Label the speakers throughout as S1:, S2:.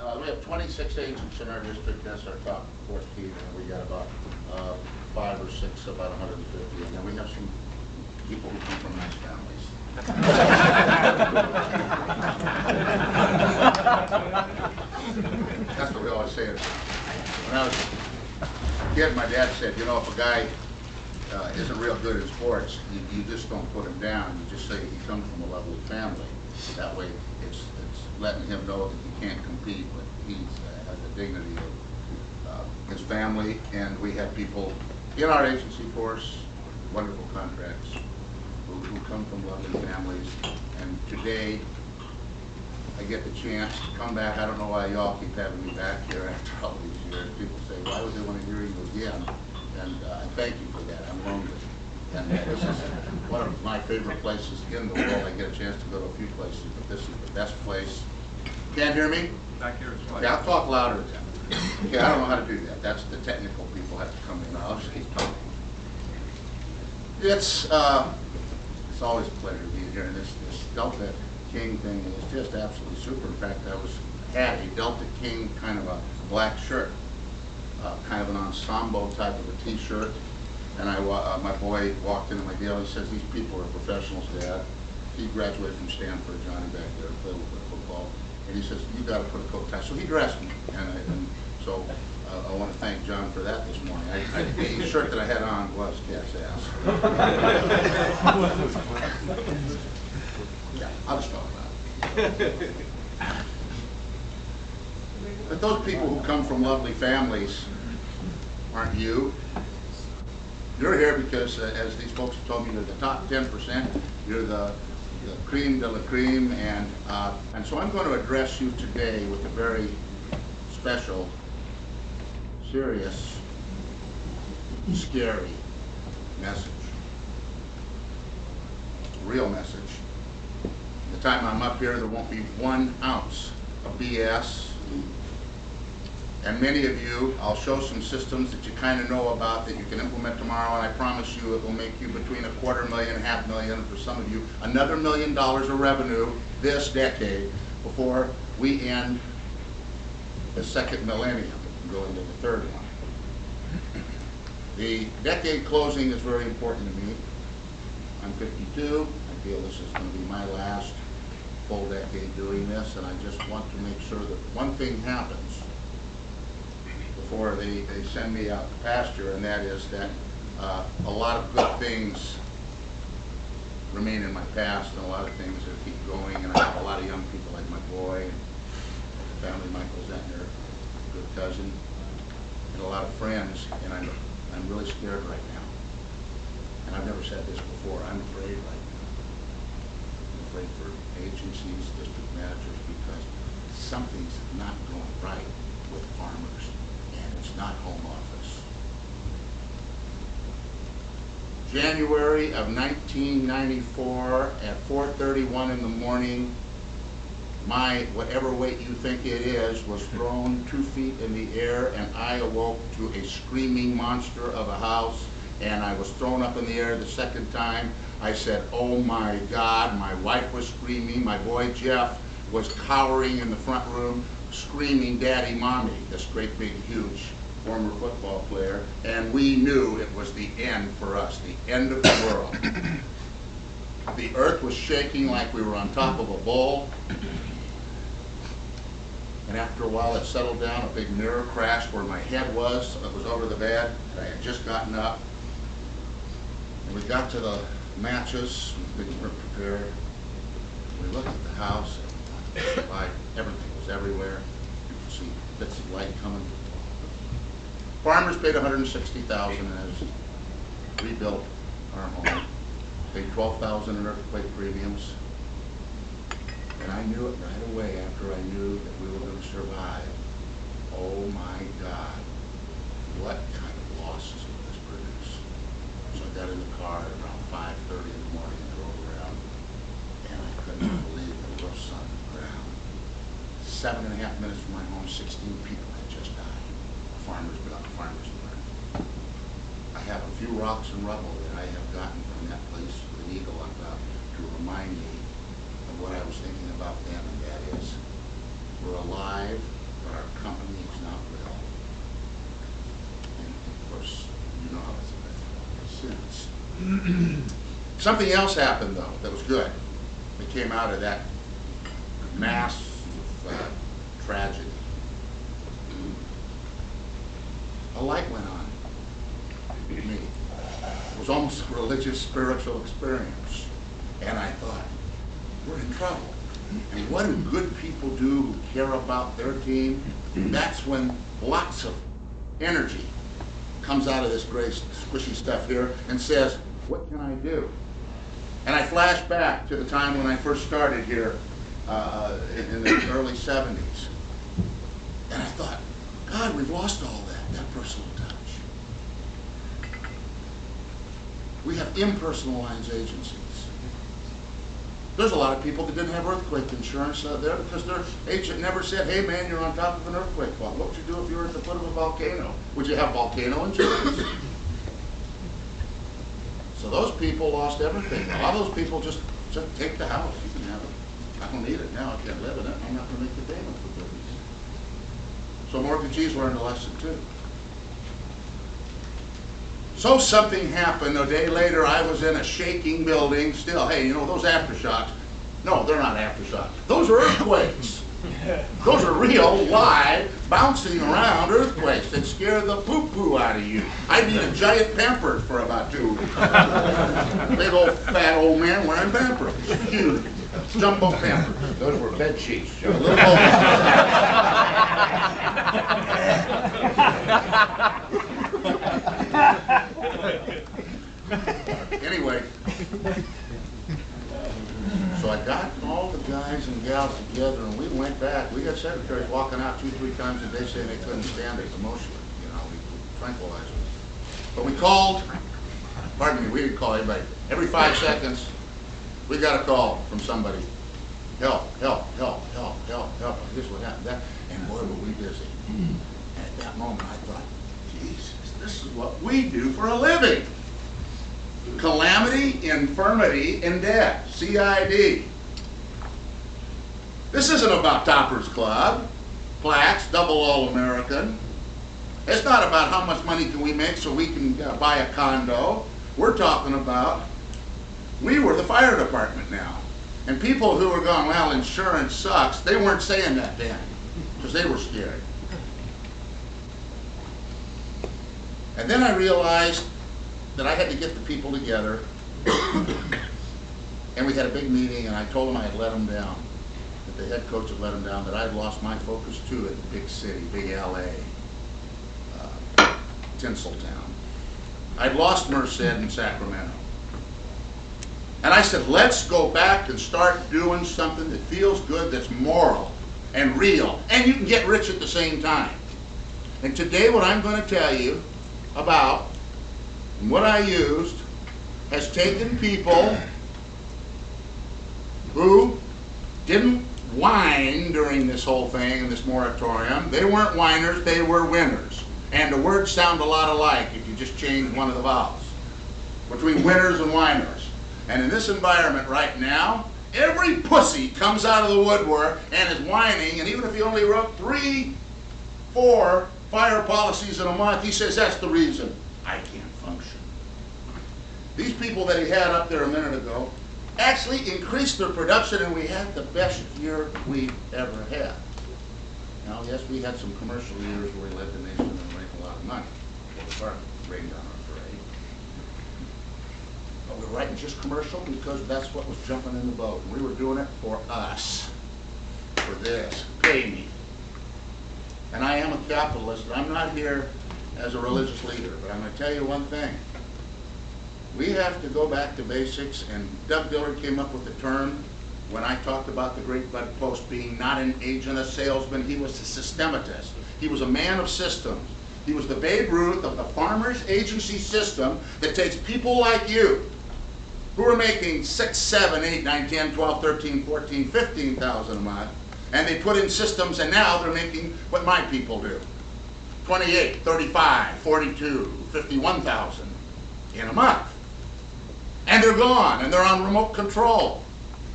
S1: We have 26 agents in our district. That's our top 14, and we got about 5 or 6, about 150, and then we have some people who come from nice families. That's what we always say. When I was a kid, my dad said, you know, if a guy isn't real good at sports, you just don't put him down. You just say he comes from a lovely family. That way, it's letting him know that he can't compete, but he has the dignity of his family. And we have people in our agency force, wonderful contracts, who come from lovely families. And today, I get the chance to come back. I don't know why y'all keep having me back here after all these years. People say, why would they want to hear you again? And I thank you for that. I'm lonely. And this is one of my favorite places in the world. I get a chance to go to a few places, but this is the best place. Can't hear me?
S2: Back here is fine.
S1: Yeah, I'll talk louder then. Okay, I don't know how to do that. That's the technical people have to come in. I'll just keep talking. It's always a pleasure to be here, and this Delta King thing is just absolutely super. In fact, I had a Delta King kind of a black shirt, kind of an ensemble type of a t-shirt, and my boy walked into my deal and says, these people are professionals, Dad. He graduated from Stanford, Johnny back there, played a little bit of football, and he says, you got to put a coat tie. So he dressed me, and so I want to thank John for that this morning. The shirt that I had on was cat's ass. Yeah, I'll just talk about it. But those people who come from lovely families aren't you. You're here because, as these folks have told me, you're the top 10%. You're the cream de la cream, and so I'm going to address you today with a very special, serious, scary message. Real message. The time I'm up here, there won't be 1 ounce of BS. And many of you, I'll show some systems that you kind of know about that you can implement tomorrow, and I promise you it will make you between $250,000, $500,000, for some of you, another $1 million of revenue this decade before we end the second millennium and go into the third one. The decade closing is very important to me. I'm 52. I feel this is going to be my last full decade doing this, and I just want to make sure that one thing happens before they send me out to pasture, and that is that a lot of good things remain in my past, and a lot of things that keep going, and I have a lot of young people like my boy, and the family, Michael Zentner, a good cousin, and a lot of friends, and I'm really scared right now. And I've never said this before. I'm afraid right now. I'm afraid for agencies, district managers, because something's not going right with farmers, and it's not home office. January of 1994 at 4:31 in the morning, my whatever weight you think it is was thrown 2 feet in the air, and I awoke to a screaming monster of a house, and I was thrown up in the air the second time. I said, oh my God. My wife was screaming. My boy Jeff was cowering in the front room, screaming, Daddy, Mommy, this great big huge former football player, and we knew it was the end for us, the end of the world. The earth was shaking like we were on top of a bowl. And after a while it settled down. A big mirror crashed where my head was. It was over the bed. I had just gotten up. And we got to the matches. Things weren't prepared. We looked at the house. And light, everything was everywhere. You could see bits of light coming. Farmers paid $160,000 as rebuilt our home. Paid $12,000 in earthquake premiums. And I knew it right away after I knew that we were going to survive. Oh my God, what kind of losses would this produce? So I got in the car at around 5:30 in the morning and drove around, and I couldn't believe the roofs on the ground. 7.5 minutes from my home, 16 people had just died. Farmers burned. I have a few rocks and rubble that I have gotten from that place with an eagle up to remind me of what I was thinking about then, and that is, we're alive, but our company is not well. And of course, you know how it's been since. Something else happened, though, that was good. That came out of that mass of tragedy. A light went on in me. It was almost a religious, spiritual experience. And I thought, we're in trouble. And what do good people do who care about their team? That's when lots of energy comes out of this gray squishy stuff here and says, what can I do? And I flash back to the time when I first started here in the early 70s. And I thought, God, we've lost all that personal touch. We have impersonalized agencies. There's a lot of people that didn't have earthquake insurance there because their agent never said, hey man, you're on top of an earthquake fault. What would you do if you were at the foot of a volcano? Would you have volcano insurance? So those people lost everything. A lot of those people just take the house. You can have it. I don't need it now. I can't live in it. I'm not going to make the payment for goodness. So mortgagees learned a lesson too. So something happened. A day later, I was in a shaking building. Still, hey, you know, those aftershocks. No, they're not aftershocks. Those are earthquakes. Those are real, live, bouncing around earthquakes that scare the poo-poo out of you. I need a giant Pampers for about 2 weeks. Big old fat old man wearing Pampers. Huge. Jumbo Pampers. Those were bed sheets. A little Anyway, so I got all the guys and gals together and we went back. We had secretaries walking out 2-3 times a day saying they couldn't stand it emotionally. You know, we tranquilized them. But we called, pardon me, we didn't call anybody. Every 5 seconds, we got a call from somebody. Help, help, help, help, help, help. This is what happened, that. And boy, were we busy. And at that moment, I thought, Jesus, this is what we do for a living. Calamity, infirmity, and death. CID. This isn't about Toppers Club, plaques, double All-American. It's not about how much money can we make so we can buy a condo. We're talking about, we were the fire department now. And people who were going, well, insurance sucks, they weren't saying that then, because they were scared. And then I realized that I had to get the people together, and we had a big meeting, and I told them I had let them down, that the head coach had let them down, that I had lost my focus too at the big city, big LA, Tinseltown. I'd lost Merced in Sacramento. And I said, let's go back and start doing something that feels good, that's moral and real, and you can get rich at the same time. And today what I'm going to tell you about, and what I used, has taken people who didn't whine during this whole thing and this moratorium. They weren't whiners, they were winners. And the words sound a lot alike if you just change one of the vowels between winners and whiners. And in this environment right now, every pussy comes out of the woodwork and is whining, and even if he only wrote 3, 4 fire policies in a month, he says that's the reason I can't function. These people that he had up there a minute ago actually increased their production, and we had the best year we've ever had. Now, yes, we had some commercial years where we led the nation and made a lot of money. Well, the department rained on our parade. But we were writing just commercial because that's what was jumping in the boat. And we were doing it for us, for this. Pay me. And I am a capitalist. I'm not here as a religious leader, but I'm going to tell you one thing. We have to go back to basics, and Doug Dillard came up with the term when I talked about the Great Bud Post being not an agent, a salesman. He was a systematist. He was a man of systems. He was the Babe Ruth of the farmer's agency system that takes people like you who are making 6, 7, 8, 9, 10, 12, 13, 14, 15,000 a month, and they put in systems, and now they're making what my people do. 28, 35, 42, 51,000 in a month. And they're gone, and they're on remote control.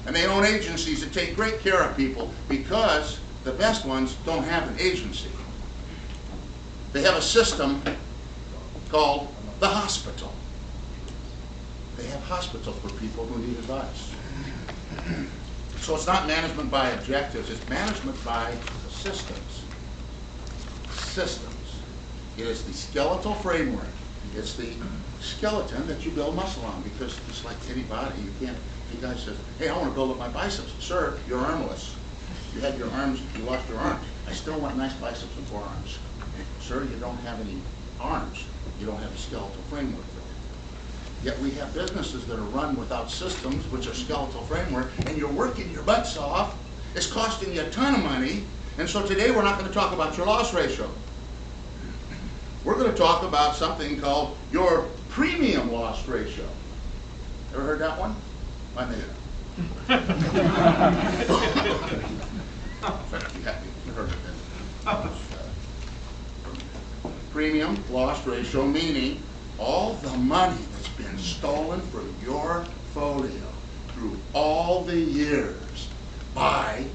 S1: And they own agencies that take great care of people because the best ones don't have an agency. They have a system called the hospital. They have hospitals for people who need advice. So it's not management by objectives, it's management by systems. Systems. It is the skeletal framework. It's the skeleton that you build muscle on, because it's like any body. You can't, if a guy says, hey, I want to build up my biceps. Sir, you're armless. You had your arms, you lost your arms. I still want nice biceps and forearms. Sir, you don't have any arms. You don't have a skeletal framework for it. Yet we have businesses that are run without systems, which are skeletal framework, and you're working your butts off. It's costing you a ton of money. And so today we're not going to talk about your loss ratio. We're going to talk about something called your premium loss ratio. Ever heard that one? I made it up. You heard it then. Premium loss ratio, meaning all the money that's been stolen from your folio through all the years by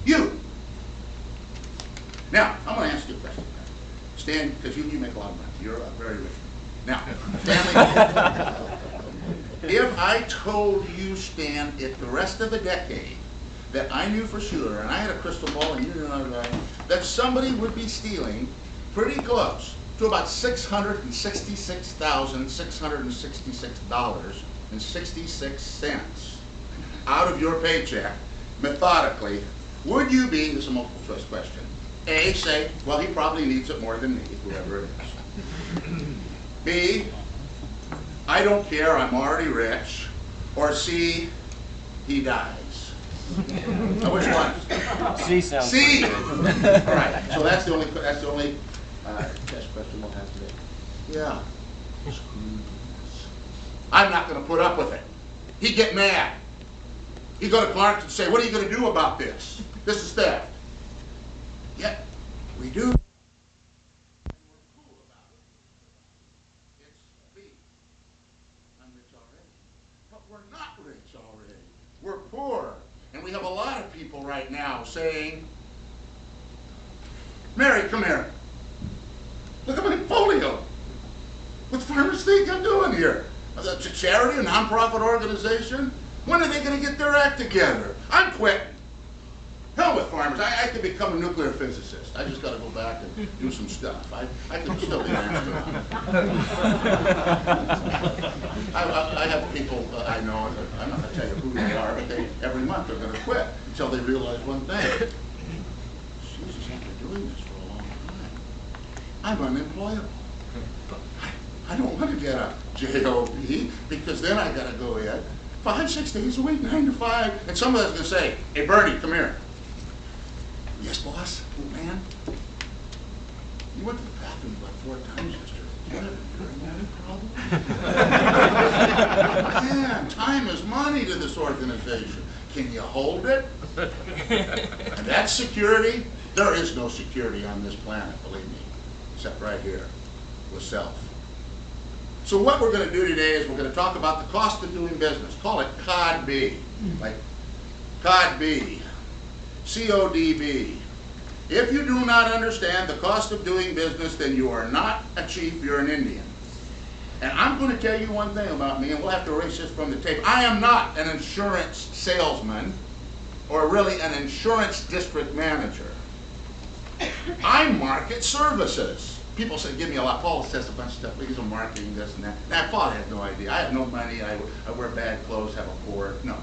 S1: you. Now, I'm going to ask you a question. Stan, because you make a lot of money. You're very rich. Now, Stanley, if I told you, Stan, if the rest of the decade that I knew for sure, and I had a crystal ball and you knew that somebody would be stealing pretty close to about $666,666.66 out of your paycheck, methodically, would you be, this is a multiple choice question, A, say, well, he probably needs it more than me, whoever it is. B, I don't care, I'm already rich. Or C, he dies. Now, which one?
S2: C sounds
S1: C.
S2: good.
S1: All right. So that's the only test question we'll have today. Yeah. I'm not going to put up with it. He'd get mad. He'd go to Clark and say, "What are you going to do about this? This is theft." Yet we do. But we're not rich already. We're poor. And we have a lot of people right now saying, "Mary, come here. Look at my folio. What farmers think I'm doing here? It's a charity, a nonprofit organization? When are they going to get their act together? I'm quitting. Hell with farmers. I could become a nuclear physicist. I just got to go back and do some stuff. I could still be an astronaut." I have people I know, I'm not going to tell you who they are, but every month they're going to quit until they realize one thing. Jesus, I've been doing this for a long time. I'm unemployable. I don't want to get a job, because then I got to go in 5-6 days a week, 9 to 5, and somebody's going to say, "Hey, Bernie, come here." "Yes, boss." "Oh, man, you went to the bathroom about 4 times yesterday. Do you have a urinary problem?" Man, time is money to this organization. Can you hold it? And that's security. There is no security on this planet, believe me, except right here with self. So what we're going to do today is we're going to talk about the cost of doing business. Call it COD-B, like COD-B, CODB. If you do not understand the cost of doing business, then you are not a chief, you're an Indian. And I'm going to tell you one thing about me, and we'll have to erase this from the tape. I am not an insurance salesman, or really an insurance district manager. I market services. People say, "Give me a lot." Paul says a bunch of stuff. He's a marketing, this and that. Now, Paul has no idea. I have no money. I wear bad clothes, have a poor. No.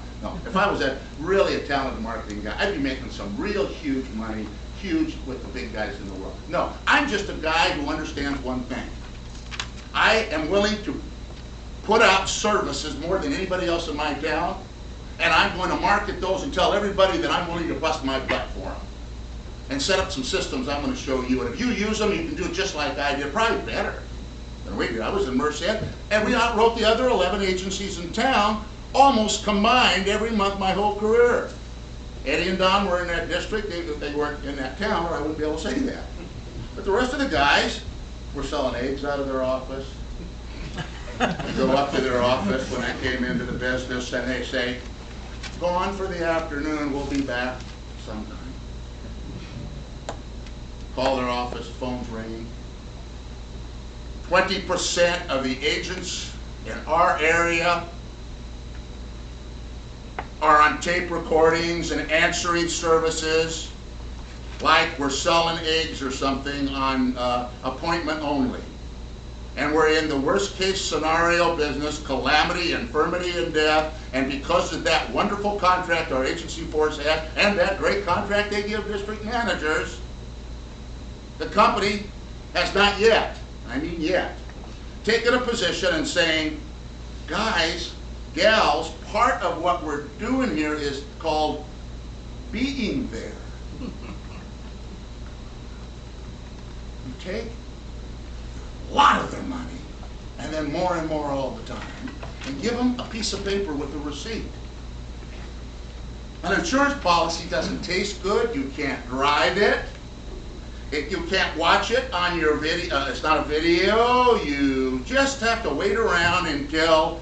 S1: If I was really a talented marketing guy, I'd be making some real huge money, huge with the big guys in the world. No, I'm just a guy who understands one thing. I am willing to put out services more than anybody else in my town, and I'm going to market those and tell everybody that I'm willing to bust my butt for them. And set up some systems I'm going to show you. And if you use them, you can do it just like I did, probably better than we did. I was in Merced, and we outwrote the other 11 agencies in town, almost combined every month my whole career. Eddie and Don were in that district. They weren't in that town, or I wouldn't be able to say that. But the rest of the guys were selling eggs out of their office. You go up to their office when I came into the business, and they say, "Go on for the afternoon, we'll be back sometime." call their office, phone's ringing. 20% of the agents in our area are on tape recordings and answering services like we're selling eggs or something on appointment only. And we're in the worst case scenario business, calamity, infirmity, and death. And because of that wonderful contract our agency force has, and that great contract they give district managers, the company has not yet, I mean yet, taken a position and saying, guys, gals, part of what we're doing here is called being there. You take a lot of their money, and then more and more all the time, and give them a piece of paper with a receipt. An insurance policy doesn't taste good. You can't drive it. You can't watch it on your video. It's not a video. You just have to wait around until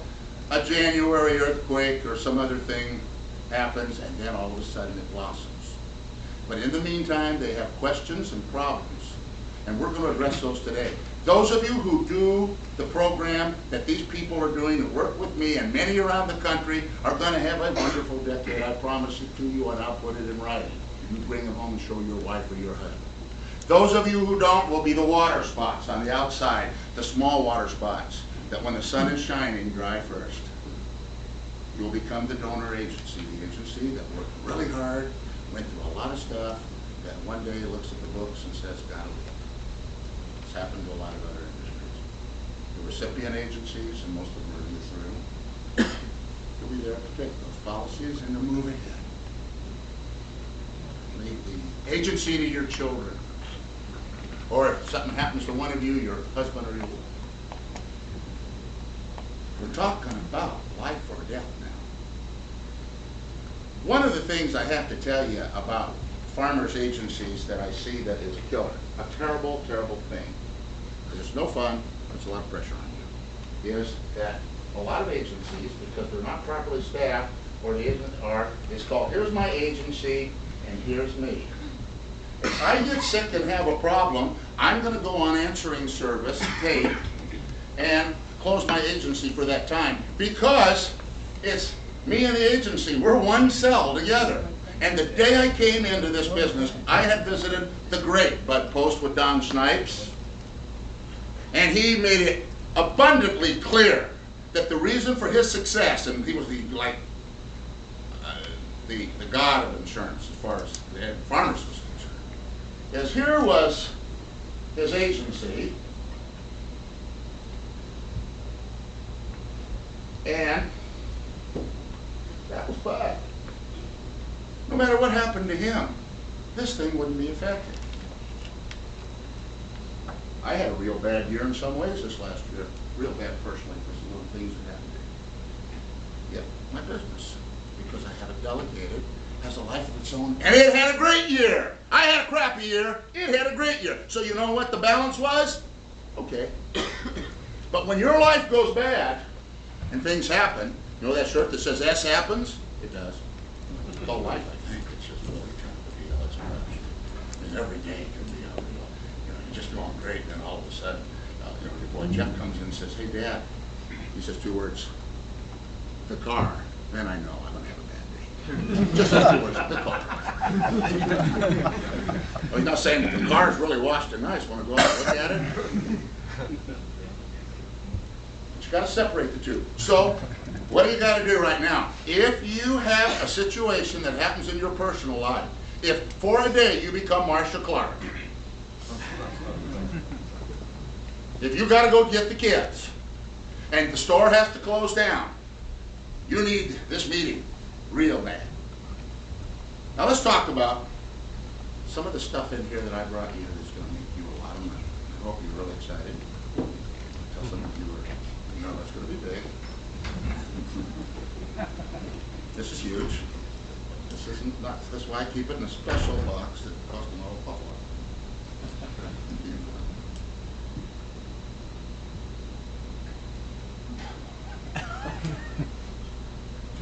S1: a January earthquake or some other thing happens, and then all of a sudden it blossoms. But in the meantime, they have questions and problems, and we're going to address those today. Those of you who do the program that these people are doing to work with me, and many around the country, are going to have a wonderful decade. I promise it to you, and I'll put it in writing. You bring them home and show your wife or your husband. Those of you who don't will be the water spots on the outside, the small water spots that when the sun is shining, dry first. You'll become the donor agency, the agency that worked really hard, went through a lot of stuff, that one day looks at the books and says, gotta leave. It's happened to a lot of other industries. The recipient agencies, and most of them are in this room, you'll be there to take those policies and to move ahead. Leave the agency to your children. Or if something happens to one of you, your husband or your wife. We're talking about life or death now. One of the things I have to tell you about farmers' agencies that I see that is a killer, a terrible, terrible thing, because it's no fun, puts a lot of pressure on you, is that a lot of agencies, because they're not properly staffed, or the agents are, it's called, here's my agency, and here's me. If I get sick and have a problem, I'm going to go on answering service, tape, and close my agency for that time, because it's me and the agency. We're one cell together. And the day I came into this business, I had visited the great Bud Post with Don Snipes, and he made it abundantly clear that the reason for his success, and he was the god of insurance as far as the farmers was concerned, is here was his agency, and that was Bud. No matter what happened to him, this thing wouldn't be affected. I had a real bad year in some ways this last year. Real bad personally, because of little things that happened to me. Yet my business, because I had it delegated, has a life of its own. And it had a great year. I had a crappy year. It had a great year. So you know what the balance was? Okay. But when your life goes bad and things happen, you know that shirt that says S happens? It does. It's called life, I think. It's just really trying to be it's much. I mean, every day can be you're just going great, and then all of a sudden, your boy Jeff comes in and says, hey, Dad, he says 2 words, the car. Then I know I'm going to have a bad day. Just those 2 words, the car. Well, he's not saying that the car is really washed and nice. Want to go out and look at it? But you got to separate the two. So, what do you got to do right now? If you have a situation that happens in your personal life, if for a day you become Marcia Clark, if you got to go get the kids, and the store has to close down, you need this meeting real bad. Now let's talk about some of the stuff in here that I brought you that's going to make you a lot of money. I hope you're really excited. Tell some of you it's going to be big. This is huge. This isn't nuts. That's why I keep it in a special box that costs an awful lot.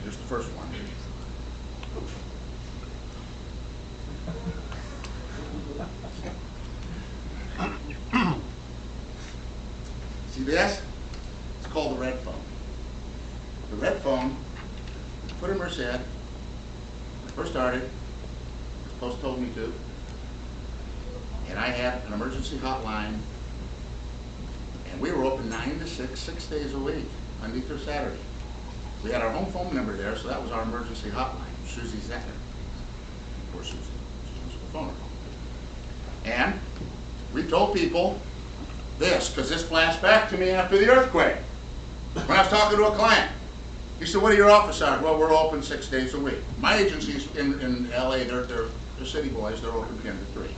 S1: Here's the first one. See this? It's called the red phone. The red phone, put in Merced. When I first started, the post told me to, and I had an emergency hotline, and we were open 9 to 6 days a week, Monday through Saturday. We had our home phone number there, so that was our emergency hotline, Susie Zentner. Poor Susie, she was the phone. And we told people this, because this flashed back to me after the earthquake. When I was talking to a client, he said, what are your office hours? Well, we're open 6 days a week. My agencies in LA, they're city boys, they're open 10 to 3.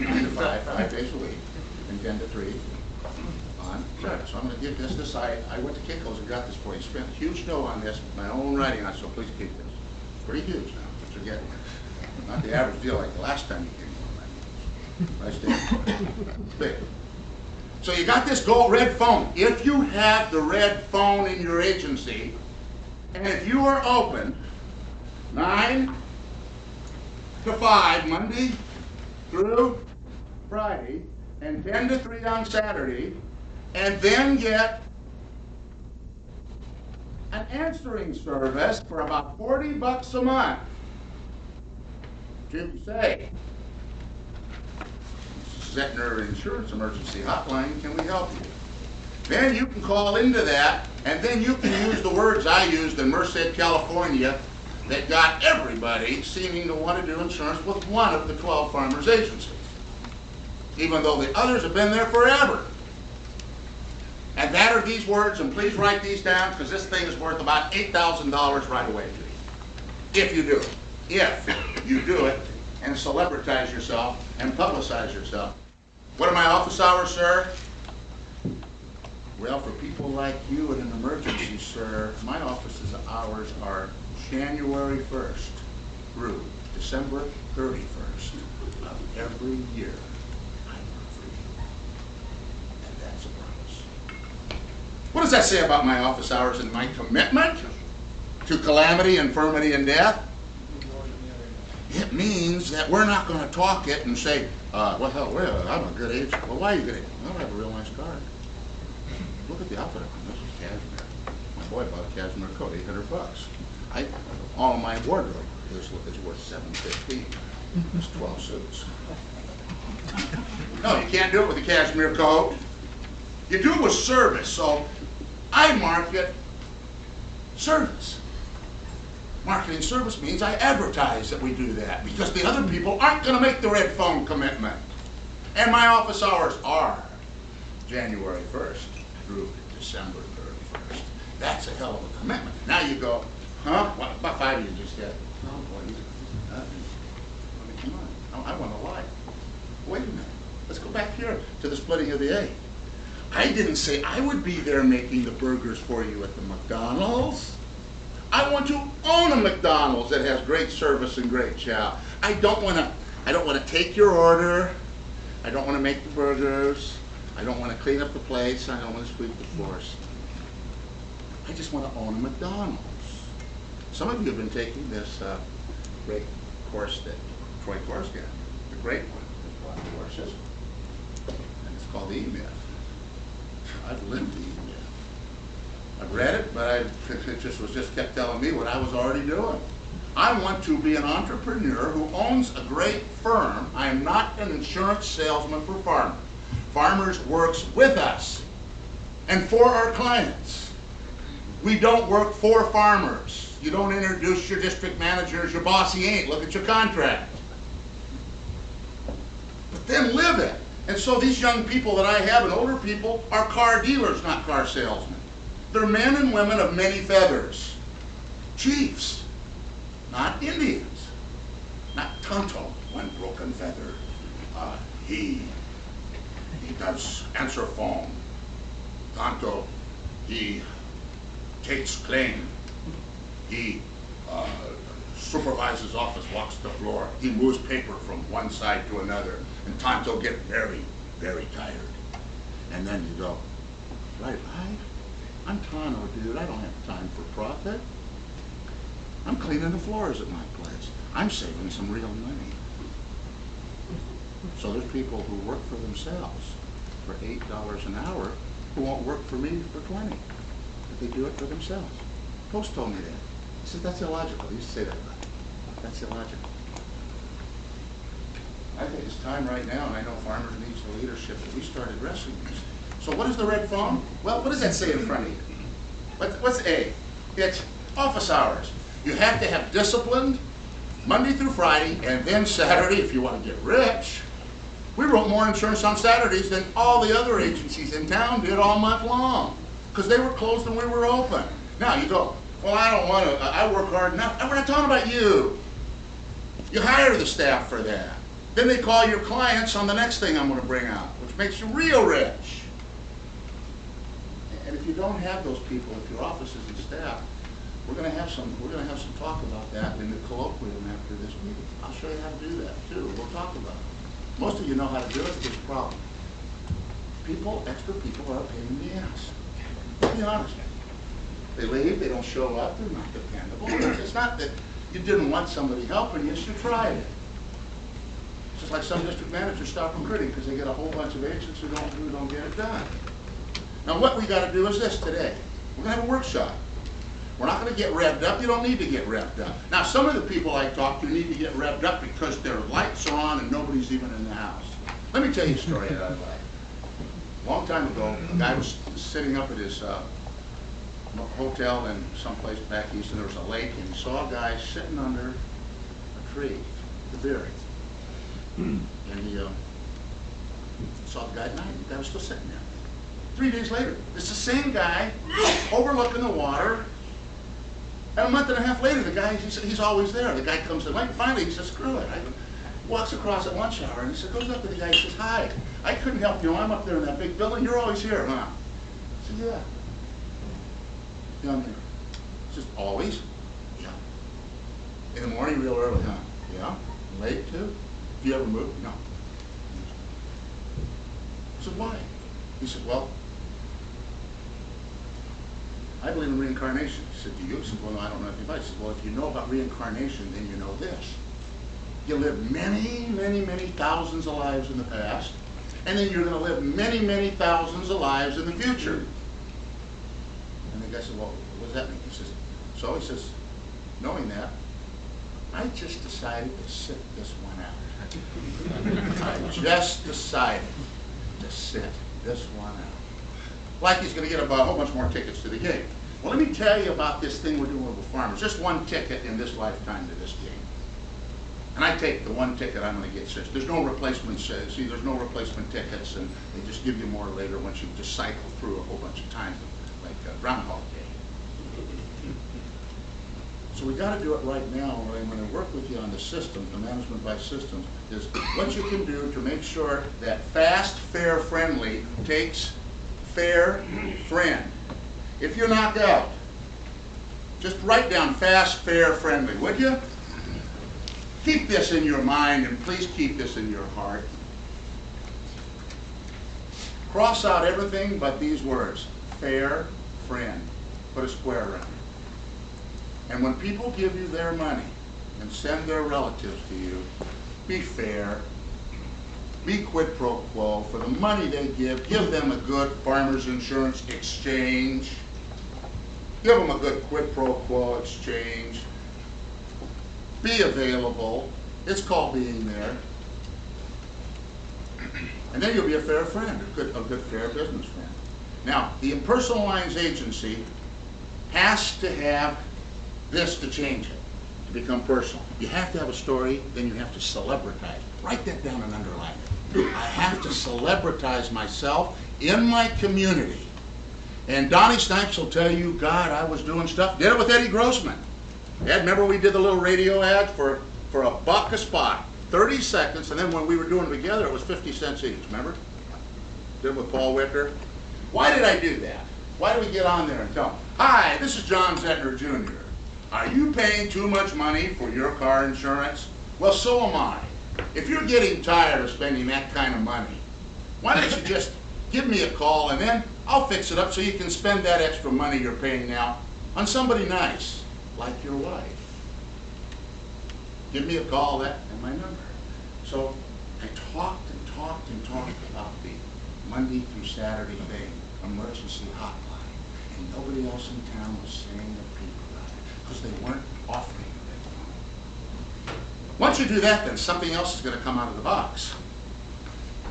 S1: 9 to 5 days a week, and 10 to 3 on Saturday. So I'm going to give this. I went to Kinko's and got this for you. Spent a huge dough on this, my own writing on it, so please keep this. It's pretty huge now, but you're getting it. Not the average deal like the last time you came on. Nice day. Big. So you got this gold red phone. If you have the red phone in your agency, and if you are open 9 to 5 Monday through Friday, and 10 to 3 on Saturday, and then get an answering service for about $40 a month, you say, Zentner Insurance Emergency Hotline, can we help you? Then you can call into that, and then you can use the words I used in Merced, California, that got everybody seeming to want to do insurance with one of the 12 farmers' agencies, even though the others have been there forever. And that are these words, and please write these down, because this thing is worth about $8,000 right away to you. If you do it. If you do it, and celebritize yourself, and publicize yourself. What are my office hours, sir? Well, for people like you in an emergency, sir, my office's hours are January 1st through December 31st of every year. I work for you. And that's a promise. What does that say about my office hours and my commitment to calamity, infirmity, and death? It means that we're not going to talk it and say, well, hell, I'm a good agent. Well, why are you good agent? Well, I have a real nice car. Look at the outfit. This is cashmere. My boy bought a cashmere coat, $800. All my wardrobe is worth $750. That's 12 suits. No, you can't do it with a cashmere coat. You do it with service. So I market service. Marketing service means I advertise that we do that, because the other people aren't going to make the red phone commitment. And my office hours are January 1st through December 31st. That's a hell of a commitment. Now you go, huh? What, about 5 of you just said, oh boy, come on, I want to lie. Wait a minute. Let's go back here to the splitting of the egg. I didn't say I would be there making the burgers for you at the McDonald's. I want to own a McDonald's that has great service and great chow. I don't want to take your order. I don't want to make the burgers. I don't want to clean up the place. I don't want to sweep the floors. I just want to own a McDonald's. Some of you have been taking this great course that Troy Course got, the great one. There's a lot of courses, and it's called the E-Myth. I've lived the E-Myth. I've read it, but it just kept telling me what I was already doing. I want to be an entrepreneur who owns a great firm. I am not an insurance salesman for farmers. Farmers works with us and for our clients. We don't work for farmers. You don't introduce your district manager as your boss. He ain't. Look at your contract. But then live it. And so these young people that I have and older people are car dealers, not car salesmen. They're men and women of many feathers. Chiefs, not Indians. Not Tonto, one broken feather. He does answer phone. Tonto, he takes claim. He supervises office, walks the floor. He moves paper from one side to another. And Tonto gets very, very tired. And then you go, right? I'm Tonto, dude. I don't have time for profit. I'm cleaning the floors at my place. I'm saving some real money. So there's people who work for themselves for $8 an hour who won't work for me for 20 if they do it for themselves. Post told me that. He said, that's illogical. He used to say that. That's illogical. I think it's time right now, and I know farmers needs the leadership, that we start addressing these. So what is the red phone? Well, what does that say in front of you? What's A? It's office hours. You have to have disciplined Monday through Friday, and then Saturday if you want to get rich. We wrote more insurance on Saturdays than all the other agencies in town did all month long, because they were closed and we were open. Now you go, well, I don't want to, I work hard enough. And we're not talking about you. You hire the staff for that. Then they call your clients on the next thing I'm going to bring out, which makes you real rich. And if you don't have those people, if your offices and staff, we're going to have some talk about that in the colloquium after this meeting. I'll show you how to do that too. We'll talk about it. Most of you know how to do it, but there's a problem. Extra people are a pain in the ass. Let's be honest. They leave, they don't show up, they're not dependable. It's not that you didn't want somebody helping you, you tried it. It's just like some district managers stop recruiting because they get a whole bunch of agents who don't get it done. Now what we got to do is this today. We're going to have a workshop. We're not going to get revved up. You don't need to get revved up. Now some of the people I talk to need to get revved up because their lights are on and nobody's even in the house. Let me tell you a story that I like. A long time ago, a guy was sitting up at his hotel in someplace back east, and there was a lake, and he saw a guy sitting under a tree, the berry. And he saw the guy at night, and the guy was still sitting there. 3 days later, it's the same guy overlooking the water, and a month and a half later, the guy, he's always there. The guy comes in late, and finally he says, screw it. Walks across at lunch hour, and he said, goes up to the guy, he says, hi, I couldn't help you, I'm up there in that big building, you're always here, huh? He said, yeah. Yeah, I'm here. He says, always? Yeah. In the morning, real early, huh? Yeah. Late, too? Do you ever move? No. I said, why? He said, well, I believe in reincarnation. He said, do you? He said, well, no, I don't know anything about it. He said, well, if you know about reincarnation, then you know this. You lived many, many, many thousands of lives in the past, and then you're going to live many, many thousands of lives in the future. And the guy said, well, what does that mean? He says, knowing that, I just decided to sit this one out. I just decided to sit this one out. Like he's going to get a whole bunch more tickets to the game. Well, let me tell you about this thing we're doing with the farmers. Just one ticket in this lifetime to this game. And I take the one ticket I'm going to get. There's no replacement. See, there's no replacement tickets, and they just give you more later once you just cycle through a whole bunch of times, like Groundhog Day. So we got to do it right now. When I work with you on the systems, the management by systems, is what you can do to make sure that fast, fair, friendly takes fair, friend. If you're knocked out, just write down fast, fair, friendly, would you? Keep this in your mind, and please keep this in your heart. Cross out everything but these words, fair, friend. Put a square around it. And when people give you their money and send their relatives to you, be fair. Be quid pro quo. For the money they give them a good farmer's insurance exchange. Give them a good quid pro quo exchange. Be available. It's called being there. And then you'll be a fair friend, a good fair business friend. Now, the impersonal lines agency has to have this to change it, to become personal. You have to have a story, then you have to celebritize. Write that down and underline it. I have to celebritize myself in my community. And Donnie Snipes will tell you, God, I was doing stuff. Did it with Eddie Grossman. Ed, remember we did the little radio ad for $1 a spot, 30 seconds, and then when we were doing it together, it was 50 cents each, remember? Did it with Paul Wicker. Why did I do that? Why do we get on there and tell them, hi, this is John Zentner Jr. Are you paying too much money for your car insurance? Well, so am I. If you're getting tired of spending that kind of money, why don't you just give me a call, and then I'll fix it up so you can spend that extra money you're paying now on somebody nice. Like your wife. Give me a call, and my number. So I talked and talked and talked about the Monday through Saturday thing. emergency hotline, and nobody else in town was saying a peep about it because they weren't offering it. Once you do that, then something else is going to come out of the box.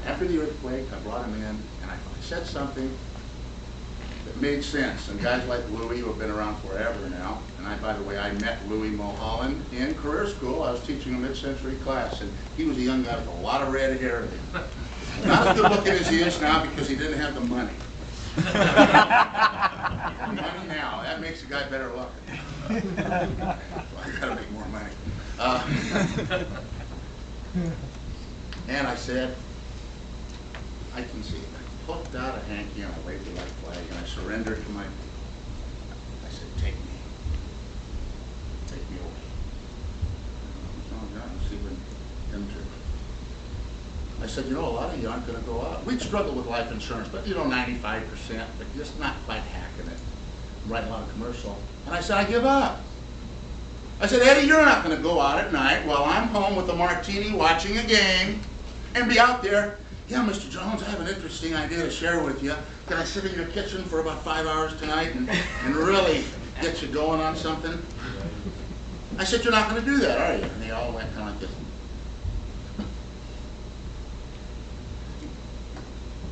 S1: After the earthquake, I brought him in, and I said something that made sense. And guys like Louis, who have been around forever now, and by the way, I met Louis Mulholland in career school. I was teaching a mid-century class, and he was a young guy with a lot of red hair. Not as good looking as he is now because he didn't have the money. Money now, that makes a guy better looking. I gotta make more money. And I said, I can see it. I plucked out a hanky and I waved the white flag and I surrendered to my, I said, take me. Take me away. I said, you know, a lot of you aren't going to go out. We'd struggle with life insurance, but you know, 95%, but just not quite hacking it. Write a lot of commercial. And I said, I give up. I said, Eddie, you're not going to go out at night while I'm home with a martini watching a game and be out there. Yeah, Mr. Jones, I have an interesting idea to share with you. Can I sit in your kitchen for about 5 hours tonight and really get you going on something? I said, you're not going to do that, are you? And they all went kind of like this.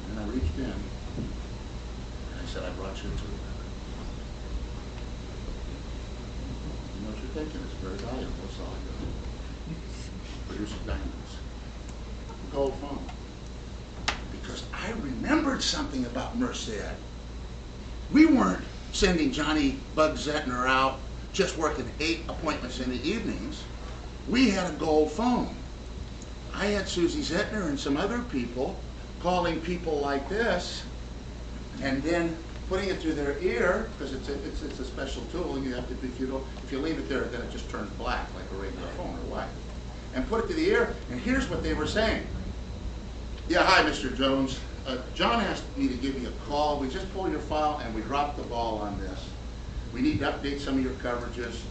S1: And I reached in, and I said, I brought you a tool. You know what you're thinking? It's very valuable. It's all I got. Produce diamonds. Gold phone. Because I remembered something about Merced. We weren't sending Johnny Bug Zentner out just working 8 appointments in the evenings. We had a gold phone. I had Susie Zentner and some other people calling people like this and then putting it through their ear, because it's a special tool, and you have to, if you leave it there, then it just turns black like a regular phone or white. And put it to the ear, and here's what they were saying. Yeah, hi, Mr. Jones. John asked me to give you a call. We just pulled your file and we dropped the ball on this. We need to update some of your coverages,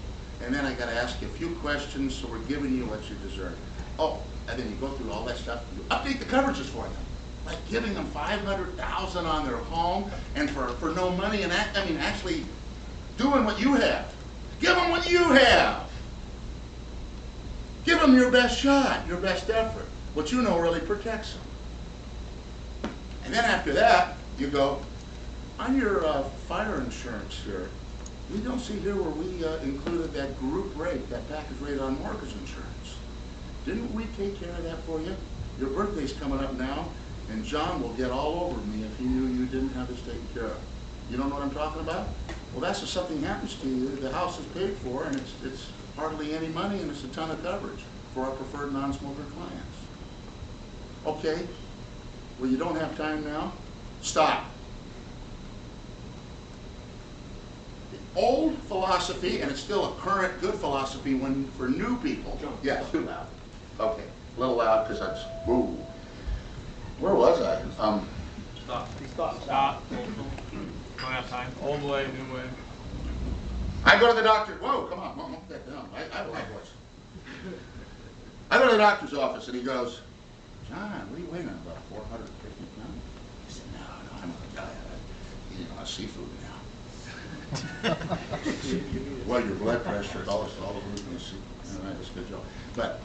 S1: and then I got to ask you a few questions, so we're giving you what you deserve. Oh, and then you go through all that stuff. You update the coverages for them, like giving them $500,000 on their home, and for no money, and actually doing what you have. Give them what you have. Give them your best shot, your best effort. What you know really protects them. And then after that, you go, on your fire insurance here, we don't see here where we included that group rate, that package rate on mortgage insurance. Didn't we take care of that for you? Your birthday's coming up now, and John will get all over me if he knew you didn't have this taken care of. You don't know what I'm talking about? Well, that's if something happens to you, the house is paid for, and it's hardly any money, and it's a ton of coverage for our preferred non-smoker clients. Okay, well, you don't have time now? Stop. The old philosophy, and it's still a current good philosophy for new people. Yes.
S2: Too loud.
S1: Okay, a little loud because that's, ooh. Where was I?
S2: Stop. Don't have time. Old way, new way.
S1: I go to the doctor. Whoa, come on, Mom, put that down. I have a loud voice. I go to the doctor's office and he goes, John, what are you weighing on, about 450 pounds? I said, no, I'm on a diet. I'm eating a lot of seafood now. Well, your blood pressure, all the food in the soup. All right, that's a good job. But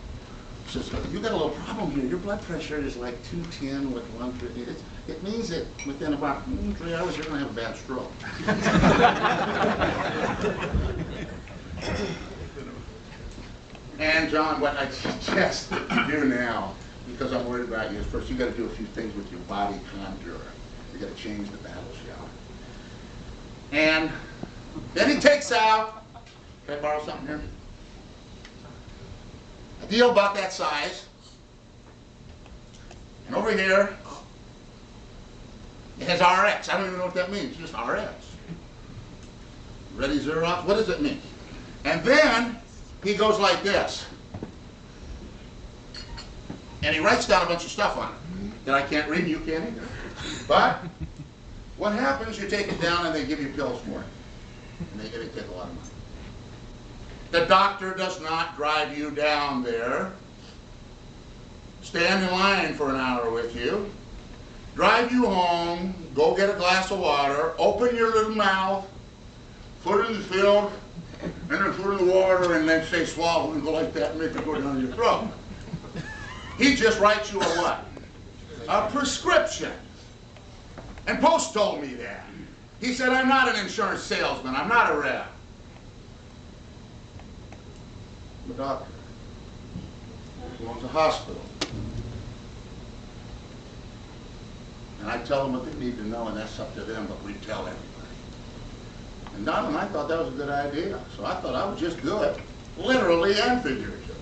S1: she says, you got a little problem here. Your blood pressure is like 210 with 150. It means that within about 3 hours you're going to have a bad stroke. And John, what I suggest that you do now, because I'm worried about you, is first you got to do a few things with your body contour. You got to change the battle shower. And then he takes out, can I borrow something here? A deal about that size. And over here, it has RX. I don't even know what that means. It's just RX. Ready, Xerox? What does it mean? And then he goes like this. And he writes down a bunch of stuff on it that I can't read, you can't either. But what happens, you take it down and they give you pills for it. And they take a lot of money. The doctor does not drive you down there, stand in line for an hour with you, drive you home, go get a glass of water, open your little mouth, put it in the field, and then put it in the water, and then say swallow, and go like that and make it go down your throat. He just writes you a what? A prescription. And Post told me that. He said, I'm not an insurance salesman, I'm not a rep. I'm a doctor. He owns a hospital. And I tell them what they need to know, and that's up to them, but we tell everybody. And Don and I thought that was a good idea, so I thought I would just do it, literally and figuratively.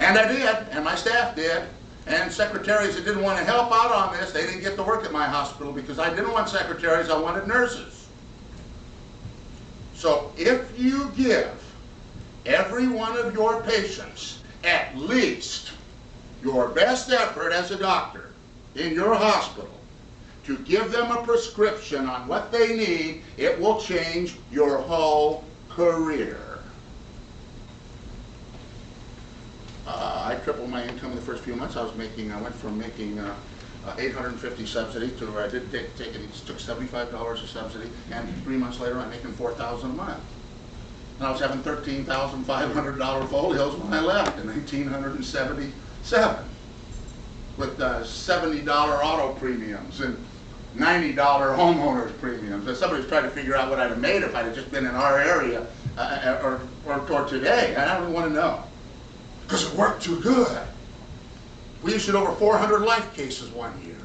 S1: And I did, and my staff did, and secretaries that didn't want to help out on this, they didn't get to work at my hospital because I didn't want secretaries, I wanted nurses. So if you give every one of your patients at least your best effort as a doctor in your hospital to give them a prescription on what they need, it will change your whole career. I tripled my income in the first few months. I went from making $850 subsidy to where I did took $75 of subsidy, and 3 months later I'm making $4,000 a month. And I was having $13,500 folios when I left in 1977 with $70 auto premiums and $90 homeowners premiums. And somebody's trying to figure out what I'd have made if I'd have just been in our area or today. I don't want to know. Because it worked too good. We issued over 400 life cases one year.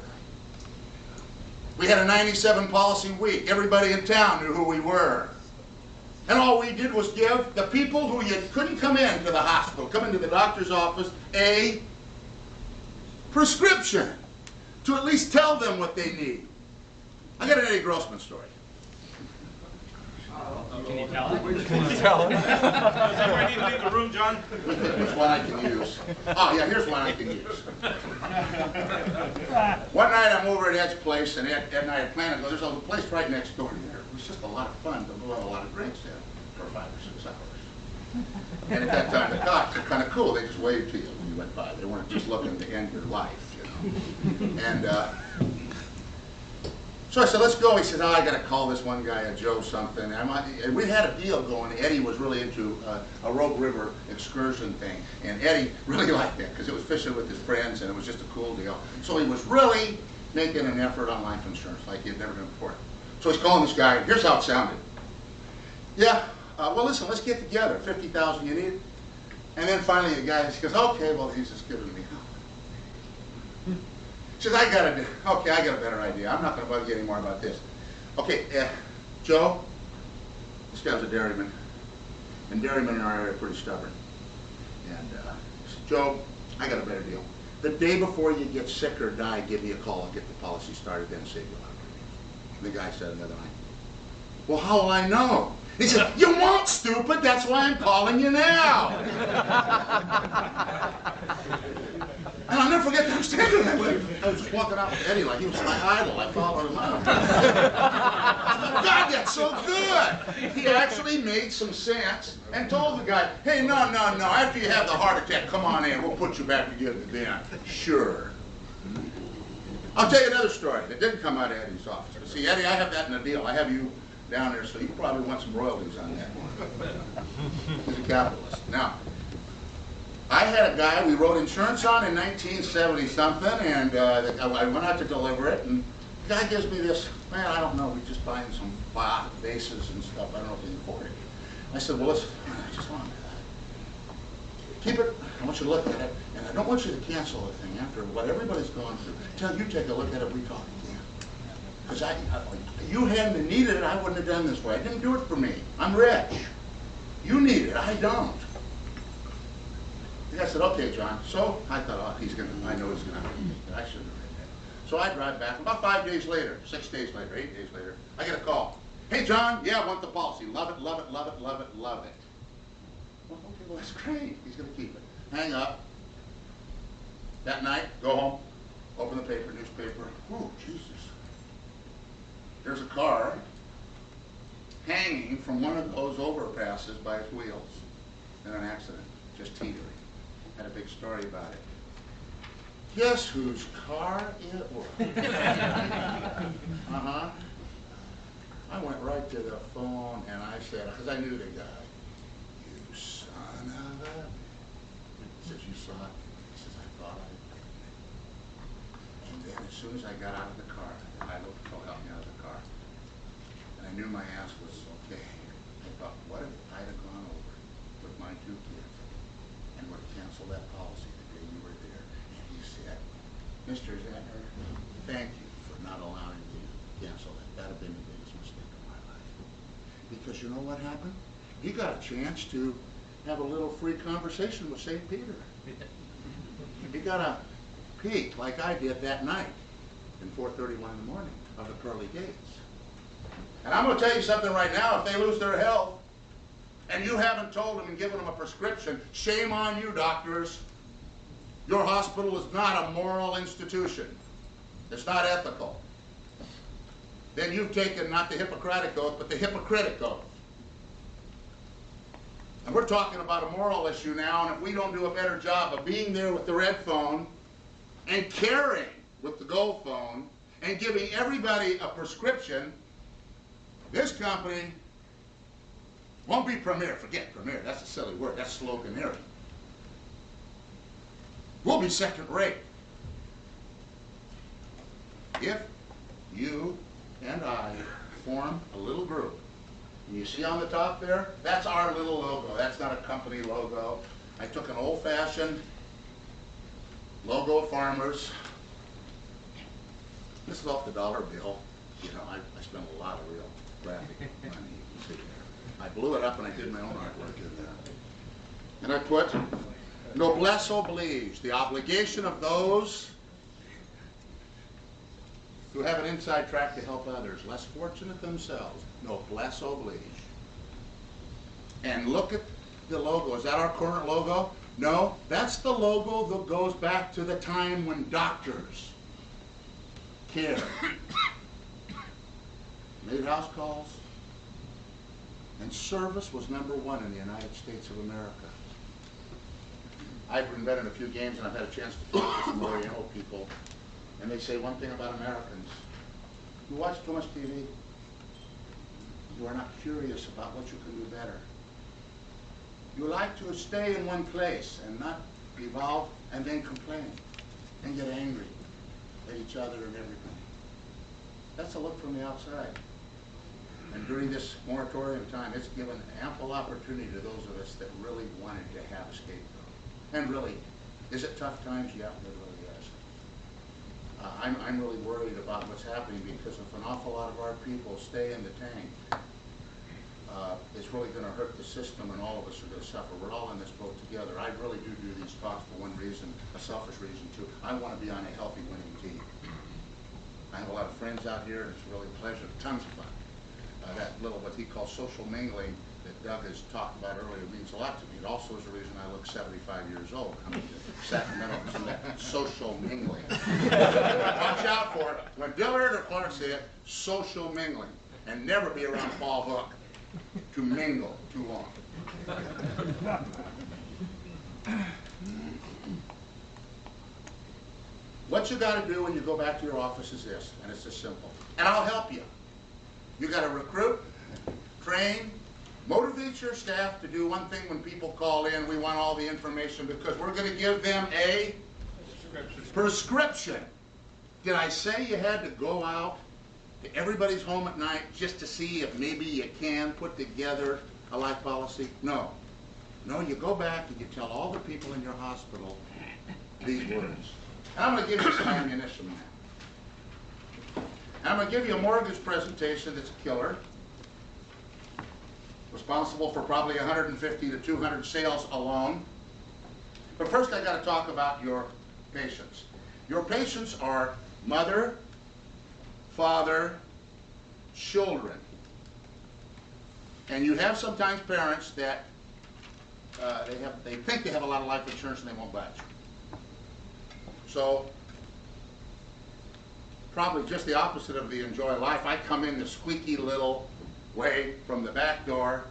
S1: We had a 97 policy week. Everybody in town knew who we were. And all we did was give the people who you couldn't come into the hospital, come into the doctor's office, a prescription to at least tell them what they need. I got an Eddie Grossman story.
S2: Can you tell it?
S3: Can you tell it?
S2: Is that where I need to leave the room, John?
S1: Which one I can use? Oh yeah, here's one I can use. One night I'm over at Ed's place, and Ed and I had planned to go. There's a place right next door there. It was just a lot of fun to blow a lot of drinks in for 5 or 6 hours. And at that time, the cops were kind of cool. They just waved to you when you went by. They weren't just looking to end your life, you know. And so I said, let's go. He said, oh, I got to call this one guy, a Joe something. And we had a deal going. Eddie was really into a Rogue River excursion thing. And Eddie really liked that because it was fishing with his friends and it was just a cool deal. So he was really making an effort on life insurance like he had never done before. So he's calling this guy. Here's how it sounded. Yeah, well, listen, let's get together. 50,000 you need. And then finally the guy goes, okay, well, he's just giving me help. He says, I got a better idea. I'm not going to bug you anymore about this. Okay, Joe, this guy's a dairyman. And dairymen in our area are pretty stubborn. And he said, Joe, I got a better deal. The day before you get sick or die, give me a call. I'll get the policy started, then save you a lot of premiums. The guy said another night, well, how will I know? He said, you won't, stupid. That's why I'm calling you now. And I'll never forget that I was standing there. I was just walking out with Eddie like he was my idol. I followed him out. God, that's so good. He actually made some sense and told the guy, hey, no. After you have the heart attack, come on in. We'll put you back together then. Sure. I'll tell you another story that didn't come out of Eddie's office. But see, Eddie, I have that in a deal. I have you down there, so you probably want some royalties on that. He's a capitalist. Now, I had a guy we wrote insurance on in 1970-something, and I went out to deliver it, and the guy gives me this, man, I don't know, we're just buying some bases and stuff, I don't know if we can afford it. I said, well, listen, I just want to keep it, I want you to look at it, and I don't want you to cancel the thing after what everybody's gone through. Until you take a look at it, we talk again. Because you hadn't needed it, I wouldn't have done this way. I didn't do it for me. I'm rich. You need it, I don't. I said, okay, John. So I thought, oh, I know he's going to, I shouldn't have read that. So I drive back. About 5 days later, 6 days later, 8 days later, I get a call. Hey, John, yeah, I want the policy. Love it, love it, love it, love it, love it. Well, okay, well, that's great. He's going to keep it. Hang up. That night, go home, open the paper, newspaper. Ooh, Jesus. There's a car hanging from one of those overpasses by its wheels in an accident, just teetering. Had a big story about it. Guess whose car it was? I went right to the phone and I said, because I knew the guy, you son of a... He says, you saw it? He says, I thought I did. And then as soon as I got out of the car, I looked, Phil helped me out of the car. And I knew my ass was okay. I thought, what if I'd have gone over with my 2 kids and would have canceled that policy the day you were there? And he said, Mr. Zentner, thank you for not allowing me to cancel that. That would have been the biggest mistake of my life. Because you know what happened? He got a chance to have a little free conversation with St. Peter. He got a peek, like I did that night, in 4:31 in the morning, of the pearly gates. And I'm going to tell you something right now. If they lose their health, and you haven't told them and given them a prescription, shame on you, doctors. Your hospital is not a moral institution. It's not ethical. Then you've taken not the Hippocratic Oath, but the hypocritic oath. And we're talking about a moral issue now, and if we don't do a better job of being there with the red phone and caring with the gold phone and giving everybody a prescription, this company won't be premier. Forget premier. That's a silly word. That's sloganeering. We'll be second rate. If you and I form a little group, and you see on the top there, that's our little logo. That's not a company logo. I took an old-fashioned logo of Farmers. This is off the dollar bill. You know, I spent a lot of real graphic money, you can see there. I blew it up and I did my own artwork in there. And I put, noblesse oblige, the obligation of those who have an inside track to help others, less fortunate themselves. Noblesse oblige. And look at the logo. Is that our current logo? No, that's the logo that goes back to the time when doctors cared. Made house calls. And service was #1 in the United States of America. I've been in a few games and I've had a chance to talk to some Oriental people. And they say one thing about Americans. You watch too much TV. You are not curious about what you can do better. You like to stay in one place and not evolve and then complain and get angry at each other and everybody. That's a look from the outside. And during this moratorium time, it's given ample opportunity to those of us that really wanted to have a scapegoat. And really, is it tough times? Yeah, it really is. I'm really worried about what's happening because if an awful lot of our people stay in the tank, it's really going to hurt the system and all of us are going to suffer. We're all in this boat together. I really do these talks for one reason, a selfish reason too. I want to be on a healthy winning team. I have a lot of friends out here and it's really a pleasure, tons of fun. That little, what he calls social mingling that Doug has talked about earlier means a lot to me. It also is the reason I look 75 years old. I'm to Sacramento because of that social mingling. Watch out for it. When Dillard or Clark say it, social mingling. And never be around Paul Hook to mingle too long. What you got to do when you go back to your office is this, and it's this simple. And I'll help you. You got to recruit, train, motivate your staff to do one thing when people call in. We want all the information because we're going to give them a prescription. Did I say you had to go out to everybody's home at night just to see if maybe you can put together a life policy? No. No, you go back and you tell all the people in your hospital these words. And I'm going to give you some ammunition now. I'm going to give you a mortgage presentation that's a killer, responsible for probably 150 to 200 sales alone. But first I got to talk about your patients. Your patients are mother, father, children. And you have sometimes parents that they think they have a lot of life insurance and they won't budge. So probably just the opposite of the enjoy life. I come in the squeaky little way from the back door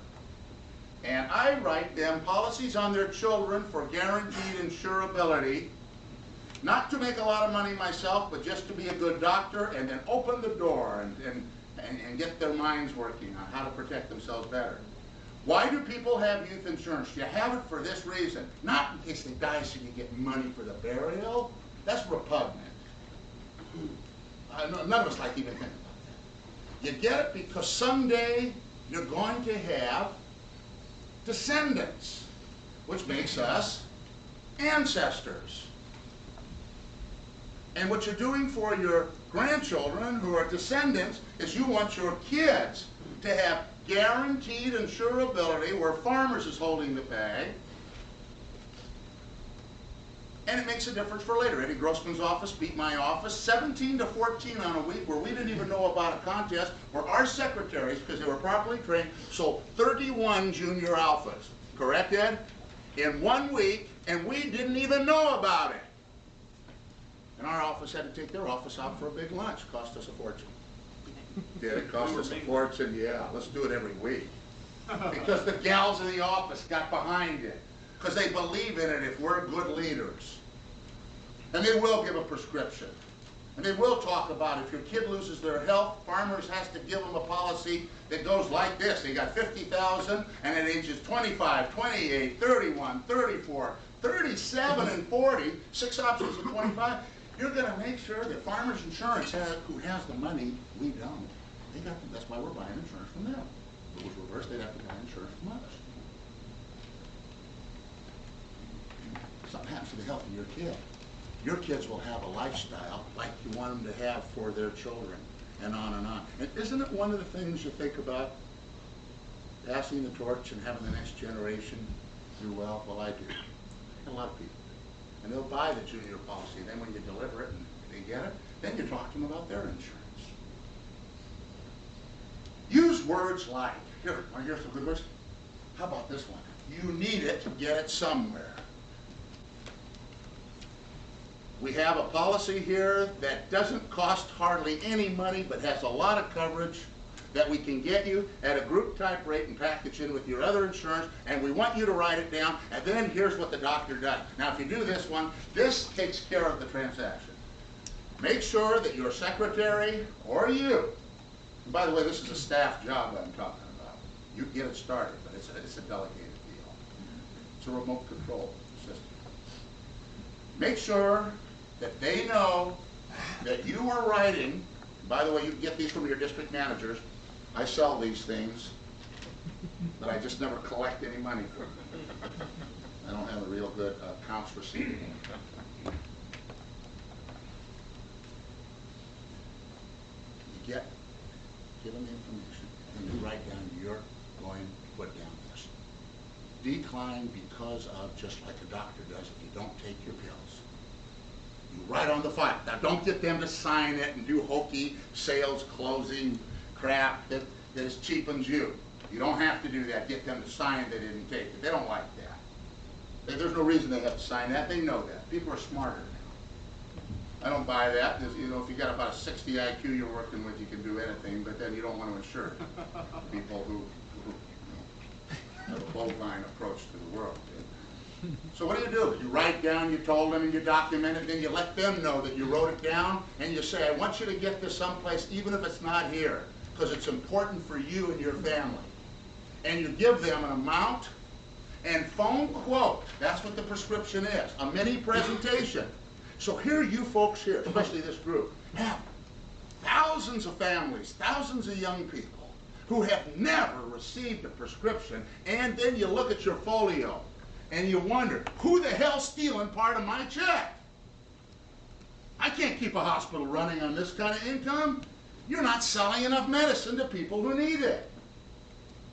S1: and I write them policies on their children for guaranteed insurability not to make a lot of money myself, but just to be a good doctor and then open the door and get their minds working on how to protect themselves better. Why do people have youth insurance? You have it for this reason. Not in case they die so you get money for the burial. That's repugnant. None of us like even thinking about that. You get it because someday you're going to have descendants, which makes us ancestors. And what you're doing for your grandchildren who are descendants is you want your kids to have guaranteed insurability where Farmers is holding the bag. And it makes a difference for later. Eddie Grossman's office beat my office 17 to 14 on a week where we didn't even know about a contest where our secretaries, because they were properly trained, sold 31 junior alphas. Correct, Ed? In 1 week, and we didn't even know about it. And our office had to take their office out for a big lunch. Cost us a fortune. Did it cost us a fortune? Yeah, let's do it every week. Because the gals in the office got behind it. Because they believe in it if we're good leaders. And they will give a prescription. And they will talk about if your kid loses their health, Farmers has to give them a policy that goes like this. They got $50,000 and at ages 25, 28, 31, 34, 37, and 40, 6 options of 25, you're going to make sure that Farmers Insurance, who has the money, we don't. That's why we're buying insurance from them. If it was reversed, they'd have to buy insurance from us. Something happens to the health of your kid. Your kids will have a lifestyle like you want them to have for their children, and on and on. And isn't it one of the things you think about, passing the torch and having the next generation do well? Well, I do. A lot of people. And they'll buy the junior policy. Then when you deliver it and they get it, then you talk to them about their insurance. Use words like, here, want to hear some good words? How about this one? You need it to get it somewhere. We have a policy here that doesn't cost hardly any money but has a lot of coverage that we can get you at a group type rate and package in with your other insurance, and we want you to write it down, and then here's what the doctor does. Now if you do this one, this takes care of the transaction. Make sure that your secretary or you, and by the way, this is a staff job I'm talking about. You get it started, but it's a delegated deal. It's a remote control system. Make sure that they know that you are writing. By the way, you can get these from your district managers. I sell these things, but I just never collect any money for them. I don't have a real good accounts receivable. You give them the information, and you write down you're going to put down this. Decline because of, just like a doctor does if you don't take your pills. You write on the file. Now don't get them to sign it and do hokey sales closing crap that is cheapens you. You don't have to do that. Get them to sign they didn't take it. They don't like that. There's no reason they have to sign that. They know that. People are smarter now. I don't buy that. You know, if you got about a 60 IQ you're working with, you can do anything, but then you don't want to insure people who have a bovine approach to the world. So what do? You write down, you told them, and you document it, then you let them know that you wrote it down, and you say, I want you to get this someplace, even if it's not here, because it's important for you and your family. And you give them an amount and phone quote. That's what the prescription is, a mini presentation. So here you folks here, especially this group, have thousands of families, thousands of young people who have never received a prescription, and then you look at your folio, and you wonder, who the hell's stealing part of my check? I can't keep a hospital running on this kind of income. You're not selling enough medicine to people who need it.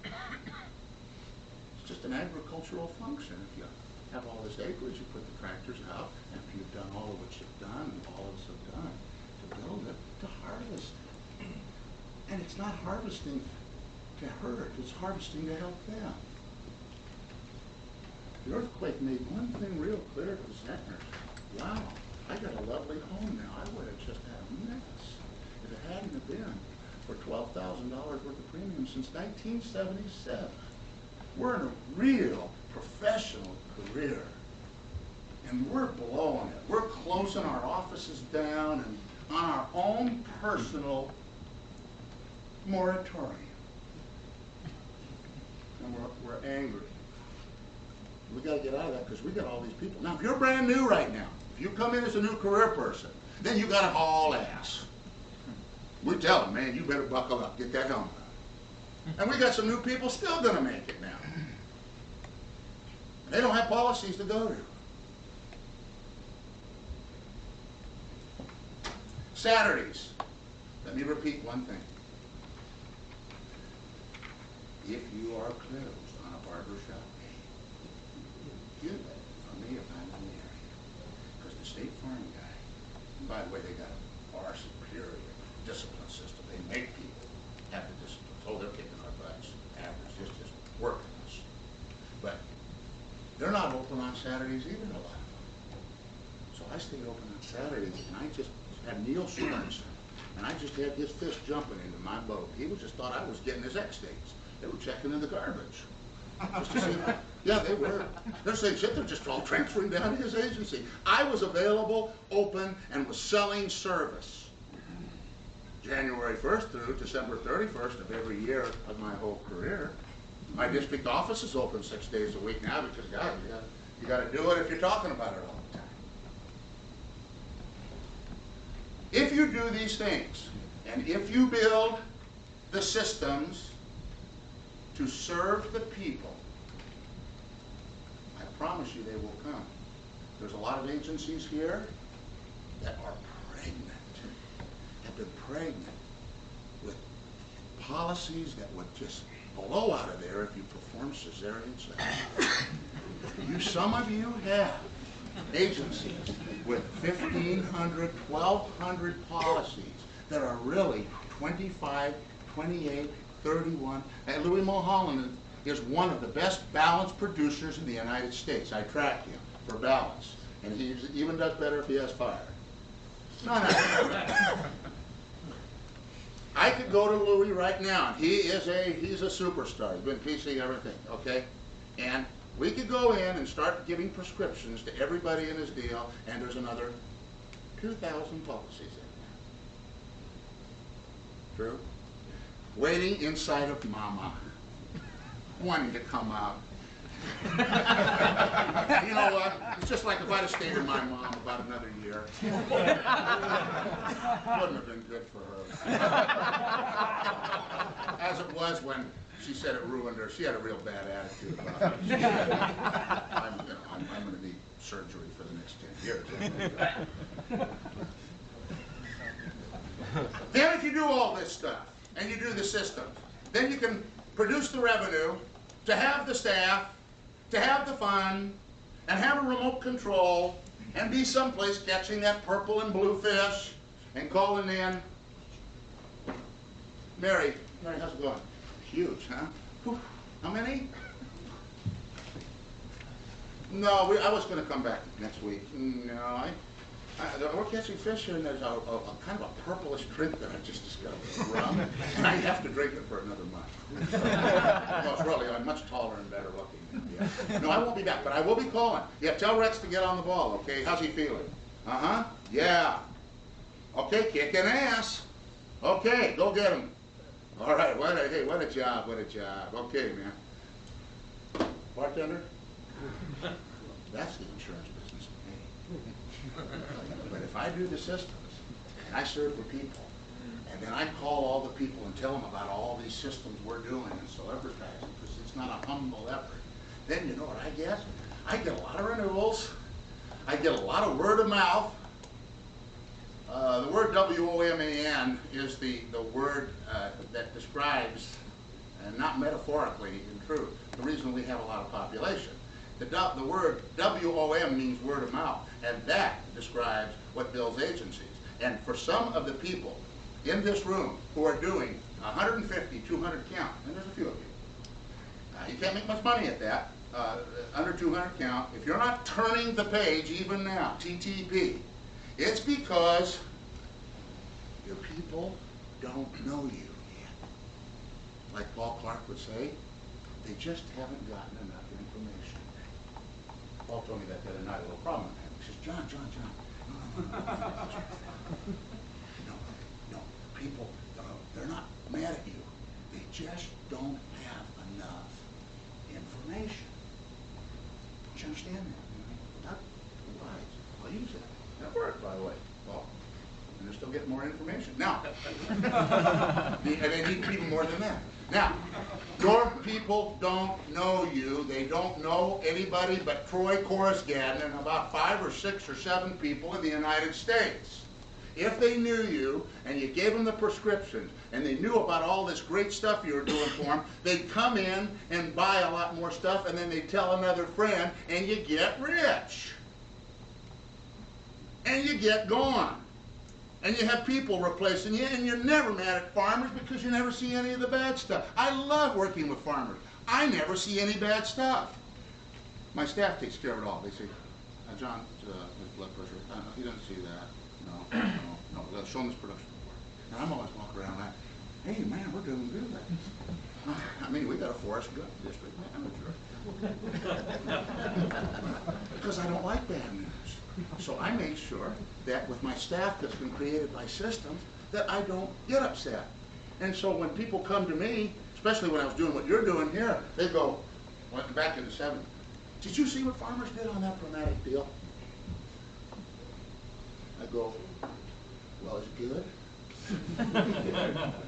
S1: It's just an agricultural function. If you have all this acreage, you put the tractors out, after you've done all of what you've done, and all of us have done, to build it, to harvest it. And it's not harvesting to hurt, it's harvesting to help them. The earthquake made one thing real clear to Zentner. Wow, I got a lovely home now. I would have just had a mess if it hadn't have been for $12,000 worth of premium since 1977. We're in a real professional career. And we're blowing it. We're closing our offices down and on our own personal moratorium. And we're angry. We got to get out of that because we got all these people. Now, if you're brand new right now, if you come in as a new career person, then you got to haul ass. We tell them, man, you better buckle up, get that helmet on. And we got some new people still going to make it now. And they don't have policies to go to. Saturdays. Let me repeat one thing. If you are closed on a barbershop day, you let it from me if I'm in the area. Because the State Farm guy, and by the way, they got a far superior discipline system. They make people have the discipline. Oh, they're kicking our butts. Average, just working us. But they're not open on Saturdays either, a lot of them. So I stayed open on Saturdays, and I just had Neil Sorensen, and I just had his fist jumping into my boat. He just thought I was getting his X-Dates. They were checking in the garbage. Just to see, yeah, they were. They're saying, shit, they're just all transferring down to his agency. I was available, open, and was selling service. January 1st through December 31st of every year of my whole career. My district office is open 6 days a week now because, God, you got to do it if you're talking about it all the time. If you do these things, and if you build the systems to serve the people, I promise you they will come. There's a lot of agencies here that are pregnant, have been pregnant with policies that would just blow out of there if you perform cesarean section. Some of you have agencies with 1,500, 1,200 policies that are really 25, 28, 31. And Louis Mulholland is one of the best balance producers in the United States. I track him for balance. And he even does better if he has fire. No. I could go to Louis right now, and he's a superstar. He's been PC everything, okay? And we could go in and start giving prescriptions to everybody in his deal, and there's another 2,000 policies in there. True? Waiting inside of Mama, wanting to come out. You know what? It's just like if I'd have stayed with my mom about another year. Wouldn't have been good for her. As it was when she said it ruined her. She had a real bad attitude about it. I'm going to need surgery for the next 10 years. Then if you do all this stuff, and you do the systems, then you can produce the revenue, to have the staff, to have the fun, and have a remote control, and be someplace catching that purple and blue fish, and calling in, Mary, how's it going? Huge, huh? Whew. How many? No, I was going to come back next week. No, we're catching fish here, and there's a kind of a purplish drink that I just discovered, rum, and I have to drink it for another month. Well, really, I'm much taller and better looking. Yeah. No, I won't be back, but I will be calling. Yeah, tell Rex to get on the ball, okay? How's he feeling? Uh-huh. Yeah. Okay, kicking ass. Okay, go get him. All right, what a job, what a job. Okay, man. Bartender? That's the insurance business for me. But if I do the systems, and I serve the people, and then I call all the people and tell them about all these systems we're doing and celebritizing, because it's not a humble effort, then you know what I get? I get a lot of renewals. I get a lot of word of mouth. The word WOMAN is the word that describes, and not metaphorically in truth, the reason we have a lot of population. The word WOM means word of mouth, and that describes what builds agencies. And for some of the people in this room who are doing 150, 200 count, and there's a few of you, you can't make much money at that, under 200 count. If you're not turning the page even now, TTP, it's because your people don't know you yet. Like Paul Clark would say, they just haven't gotten enough information. Paul told me that the other night, a little problem I had. He says, John. No, no, people, they're not mad at you. They just don't have enough information. Don't you understand that? Not wise. I'll use that. That worked, by the way. Well, and they're still getting more information. Now, and they need even more than that. Now, your people don't know you. They don't know anybody but Troy Coruscant and about 5 or 6 or 7 people in the United States. If they knew you and you gave them the prescriptions and they knew about all this great stuff you were doing for them, they'd come in and buy a lot more stuff, and then they'd tell another friend, and you get rich. And you get gone. And you have people replacing you, and you're never mad at farmers because you never see any of the bad stuff. I love working with farmers. I never see any bad stuff. My staff takes care of it all. They say, John, his blood pressure, he doesn't see that. No, let's show him this production report. And I'm always walking around like, hey man, we're doing good. I mean, we got a forest gut district manager. Because I don't like bad news. So I make sure that with my staff that's been created by systems, that I don't get upset. And so when people come to me, especially when I was doing what you're doing here, they go, went back in the 70s, did you see what farmers did on that dramatic deal? I go, well, is it good?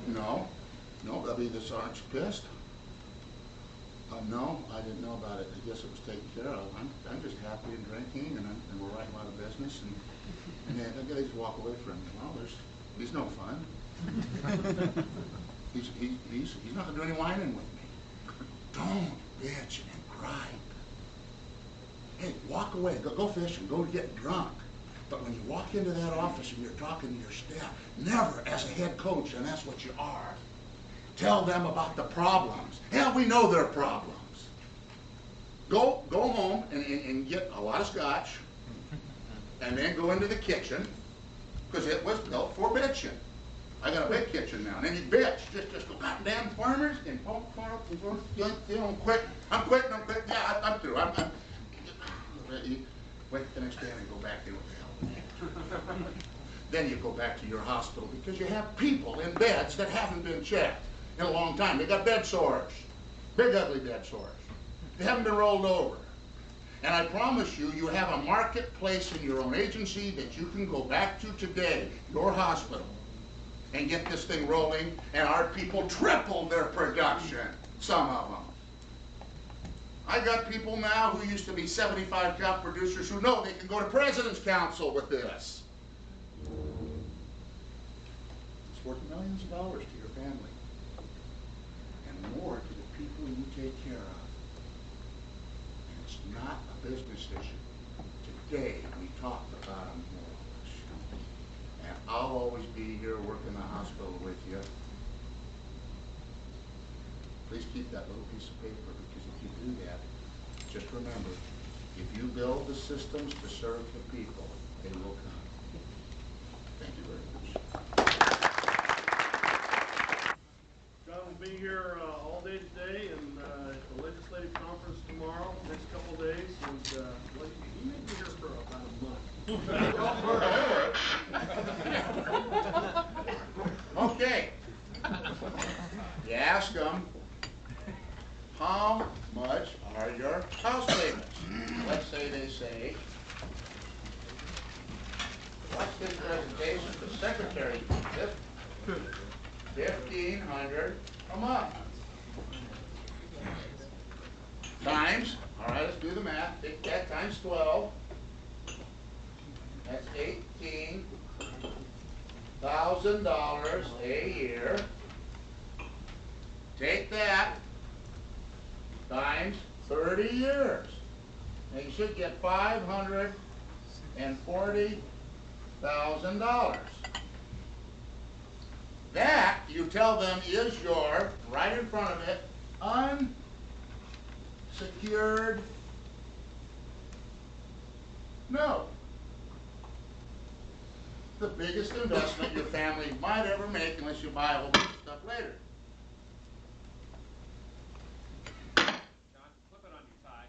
S1: No, I mean, this aren't you pissed? No, I didn't know about it. I guess it was taken care of. I'm just happy and drinking, and we're writing a lot of business, and then they just walk away from me. Well, he's no fun. he's not gonna do any whining with me. Don't bitch and gripe. Hey, walk away. Go fishing. Go get drunk. But when you walk into that office and you're talking to your staff, never as a head coach, and that's what you are, tell them about the problems. Hell, we know their problems. Go home and get a lot of scotch, and then go into the kitchen, because it was built for bitching. I got a big kitchen now, and then you bitch. Just go, goddamn farmers, and I'm quitting. Yeah, I'm through. Wait the next day and go back in with the hell. Then you go back to your hospital because you have people in beds that haven't been checked in a long time. They got bed sores, big ugly bed sores. They haven't been rolled over. And I promise you, you have a marketplace in your own agency that you can go back to today, your hospital, and get this thing rolling, and our people tripled their production, some of them. I got people now who used to be 75 cow producers who know they can go to President's Council with this. It's worth millions of dollars to your family and more to the people you take care of. And it's not a business issue. Today we talked about a moral issue. And I'll always be here working the hospital with you. Please keep that little piece of paper, because if you do that, just remember, if you build the systems to serve the people, they will come. Thank you very much.
S3: John will be here all day today, and at the legislative conference tomorrow, next couple days, and he may be here for about a month.
S1: Okay. You ask them, how much are your house payments? Let's say they say, what's this presentation? The secretary keeps it. $1,500 a month. Times, all right, let's do the math. Take that times 12. That's $18,000 a year. Take that times 30 years. Now you should get $540,000. That, you tell them, is your, right in front of it, unsecured note. The biggest investment your family might ever make, unless you buy a whole bunch of stuff later.
S2: John, flip it on your side.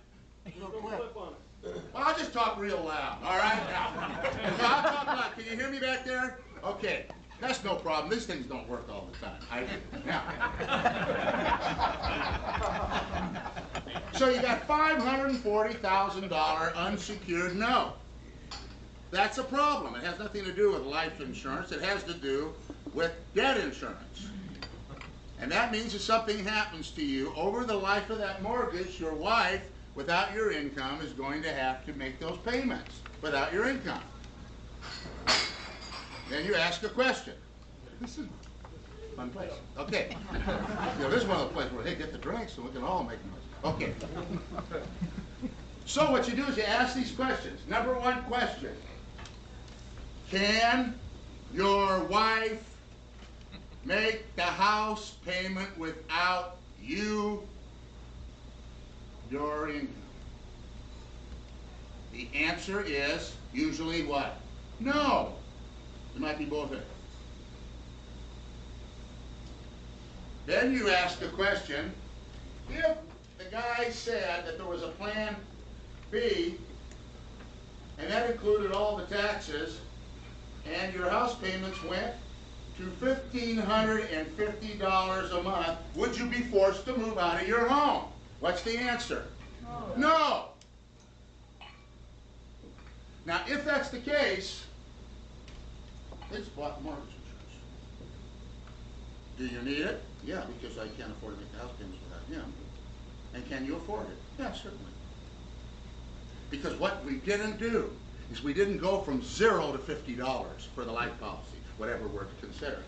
S3: Flip on it.
S1: just talk real loud, all right? Now, I'll talk loud. Can you hear me back there? Okay, that's no problem. These things don't work all the time. So you got $540,000 unsecured note. That's a problem. It has nothing to do with life insurance. It has to do with debt insurance. And that means if something happens to you over the life of that mortgage, your wife, without your income, is going to have to make those payments without your income. Then you ask a question. This is a fun place. Okay. This is one of the places where, hey, get the drinks so we can all make noise. Okay. So what you do is you ask these questions. Number one question. Can your wife make the house payment without your income? The answer is usually what? No. It might be both of it. Then you ask the question, if the guy said that there was a plan B, and that included all the taxes, and your house payments went to $1,550 a month, would you be forced to move out of your home? What's the answer? No. No. Now, if that's the case, it's bought mortgage insurance. Do you need it? Yeah, because I can't afford to make the house payments without him. And can you afford it? Yeah, certainly. Because what we didn't do is we didn't go from $0 to $50 for the life policy, whatever we're considering.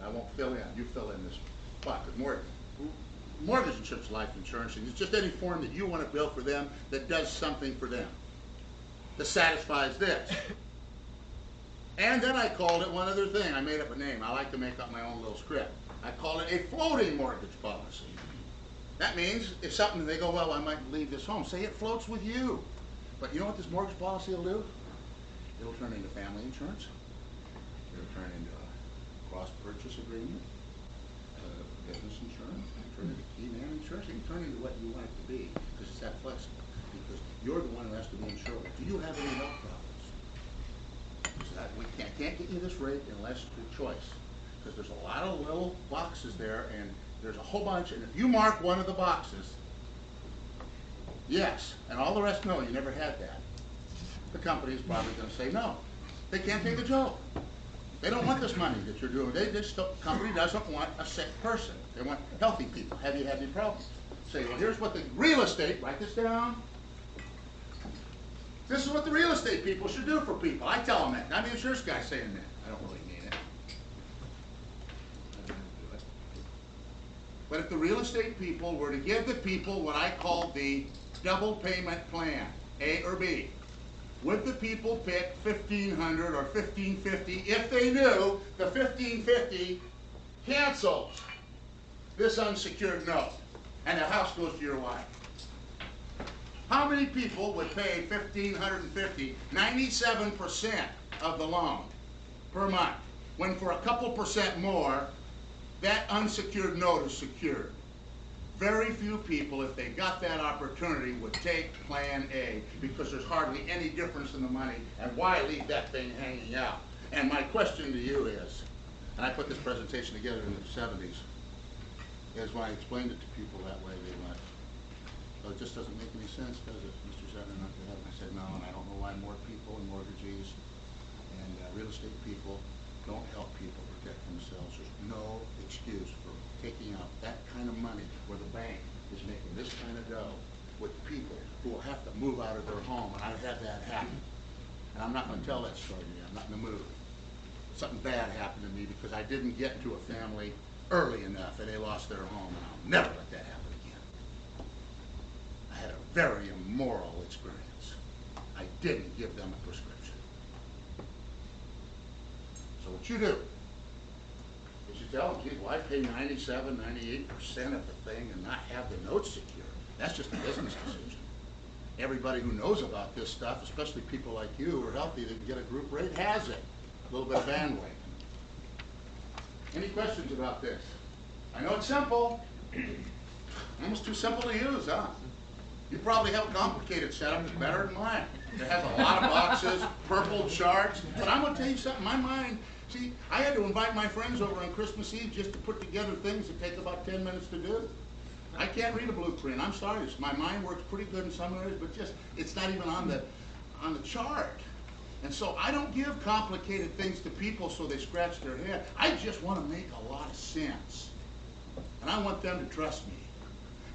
S1: I won't fill in. You fill in this bucket. Mortgage insurance, life insurance, and it's just any form that you want to bill for them that does something for them, that satisfies this. And then I called it one other thing. I made up a name. I like to make up my own little script. I call it a floating mortgage policy. That means if something, they go, well, I might leave this home. Say it floats with you. But you know what this mortgage policy will do? It'll turn into family insurance. It'll turn into a cross-purchase agreement, business insurance. It'll turn into key man insurance. It can turn into what you want it to be because it's that flexible. Because you're the one who has to be insured. Do you have any health problems? So we can't get you this rate unless through choice. Because there's a lot of little boxes there, and there's a whole bunch, and if you mark one of the boxes, yes, and all the rest, no, you never had that, the company is probably going to say no. They can't take a joke. They don't want this money that you're doing. The company doesn't want a sick person. They want healthy people. Have you had any problems? Say, well, here's what the real estate, write this down. This is what the real estate people should do for people. I tell them that. I'm the insurance guy saying that. I don't really mean it. But if the real estate people were to give the people what I call the double payment plan, A or B, would the people pick $1,500 or $1,550 if they knew the $1,550 cancels this unsecured note and the house goes to your wife? How many people would pay $1,550, 97% of the loan per month, when for a couple percent more, that unsecured note is secured? Very few people, if they got that opportunity, would take Plan A because there's hardly any difference in the money, and why leave that thing hanging out? And my question to you is, and I put this presentation together in the 70s, is when I explained it to people that way, they went, well, it just doesn't make any sense, does it, Mr. Zentner, not to have it? I said, no, and I don't know why more people and mortgagees and real estate people don't help people protect themselves. There's no excuse for taking out that kind of money where the bank is making this kind of dough with people who will have to move out of their home, and I've had that happen. And I'm not going to tell that story to you. I'm not in the mood. Something bad happened to me because I didn't get into a family early enough and they lost their home, and I'll never let that happen again. I had a very immoral experience. I didn't give them a prescription. So what you do is you tell them, geez, well, I pay 97, 98% of the thing and not have the note secure. That's just a business decision. Everybody who knows about this stuff, especially people like you who are healthy that can get a group rate, has it. A little bit of bandwidth. Any questions about this? I know it's simple. Almost too simple to use, huh? You probably have a complicated setup that's better than mine. It has a lot of boxes, purple charts, but I'm gonna tell you something, my mind, see, I had to invite my friends over on Christmas Eve just to put together things that take about 10 minutes to do. I can't read a blueprint, I'm sorry, my mind works pretty good in some areas, but just, it's not even on the chart. And so I don't give complicated things to people so they scratch their head. I just want to make a lot of sense. And I want them to trust me.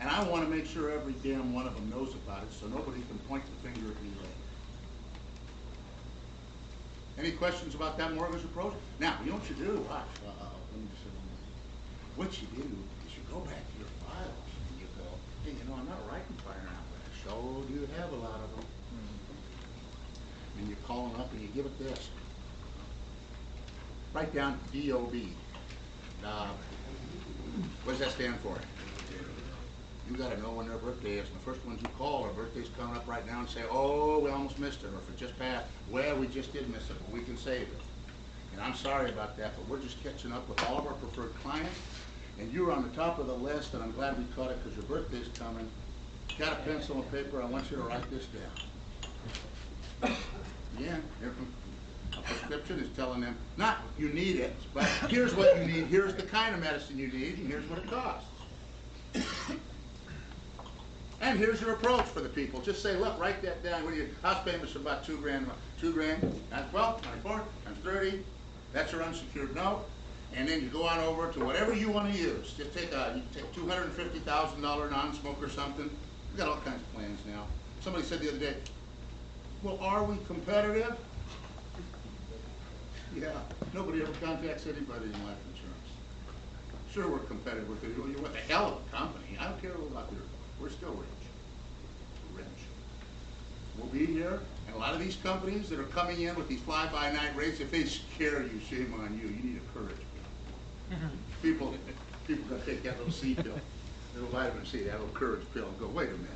S1: And I want to make sure every damn one of them knows about it so nobody can point the finger at me later. Any questions about that mortgage approach? Now, you know what you do? Watch. Let me just say one more. What you do is you go back to your files and you go, hey, you know, I'm not writing fire out there. So do you have a lot of them? And you call them up and you give it this. Write down DOB. What does that stand for? You got to know when their birthday is. And the first ones you call, their birthday's coming up right now and say, oh, we almost missed it. Or if it just passed, well, we just did miss it, but we can save it. And I'm sorry about that, but we're just catching up with all of our preferred clients. And you're on the top of the list, and I'm glad we caught it because your birthday's coming. Got a pencil and paper? I want you to write this down. Yeah, a prescription is telling them, not you need it, but here's what you need, here's the kind of medicine you need, and here's what it costs. And here's your approach for the people. Just say, look, write that down. What are your house payments are about $2 grand. 2 grand times 12, 24, times 30. That's your unsecured note. And then you go on over to whatever you want to use. Just take you take $250,000 non-smoker something. We've got all kinds of plans now. Somebody said the other day, well, are we competitive? Yeah, nobody ever contacts anybody in life insurance. Sure, we're competitive with you. You're with a hell of a company. I don't care about your, we're still rich. Rich. We'll be here, and a lot of these companies that are coming in with these fly-by-night rates, if they scare you, shame on you. You need a courage pill. People gotta take that little C pill, little vitamin C, that little courage pill, and go, wait a minute.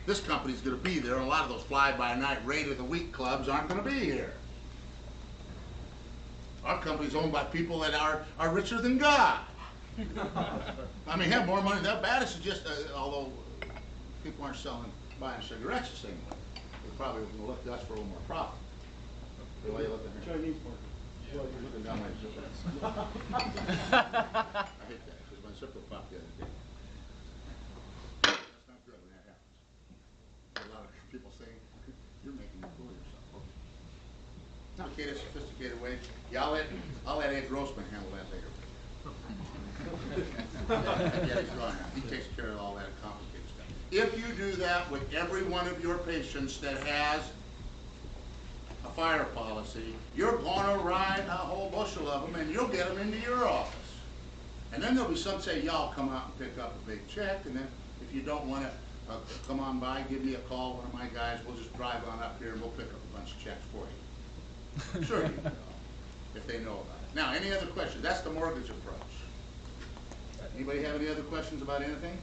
S1: This company's going to be there, and a lot of those fly-by-night rate of the week clubs aren't going to be here. Our company's owned by people that are richer than God. I mean, have more money. That bad is just, although people aren't buying cigarettes the same way, they probably will look to us for a little more profit. The way you look at here.
S3: Chinese market.
S1: Yeah, you're looking down my zipper. I hate that because my zipper popped the other day. That's not good when that happens. A lot of people saying, you're making a fool of yourself. Complicated, sophisticated way. Yeah, I'll let Ed Grossman handle that later. Yeah, he's gone now. He takes care of all that complicated stuff. If you do that with every one of your patients that has a fire policy, you're going to ride a whole bushel of them and you'll get them into your office. And then there'll be some say, y'all come out and pick up a big check, and then if you don't want to come on by, give me a call, one of my guys, we'll just drive on up here and we'll pick up a bunch of checks for you. Sure you can, if they know about it. Now, any other questions? That's the mortgage approach. Anybody have any other questions about anything?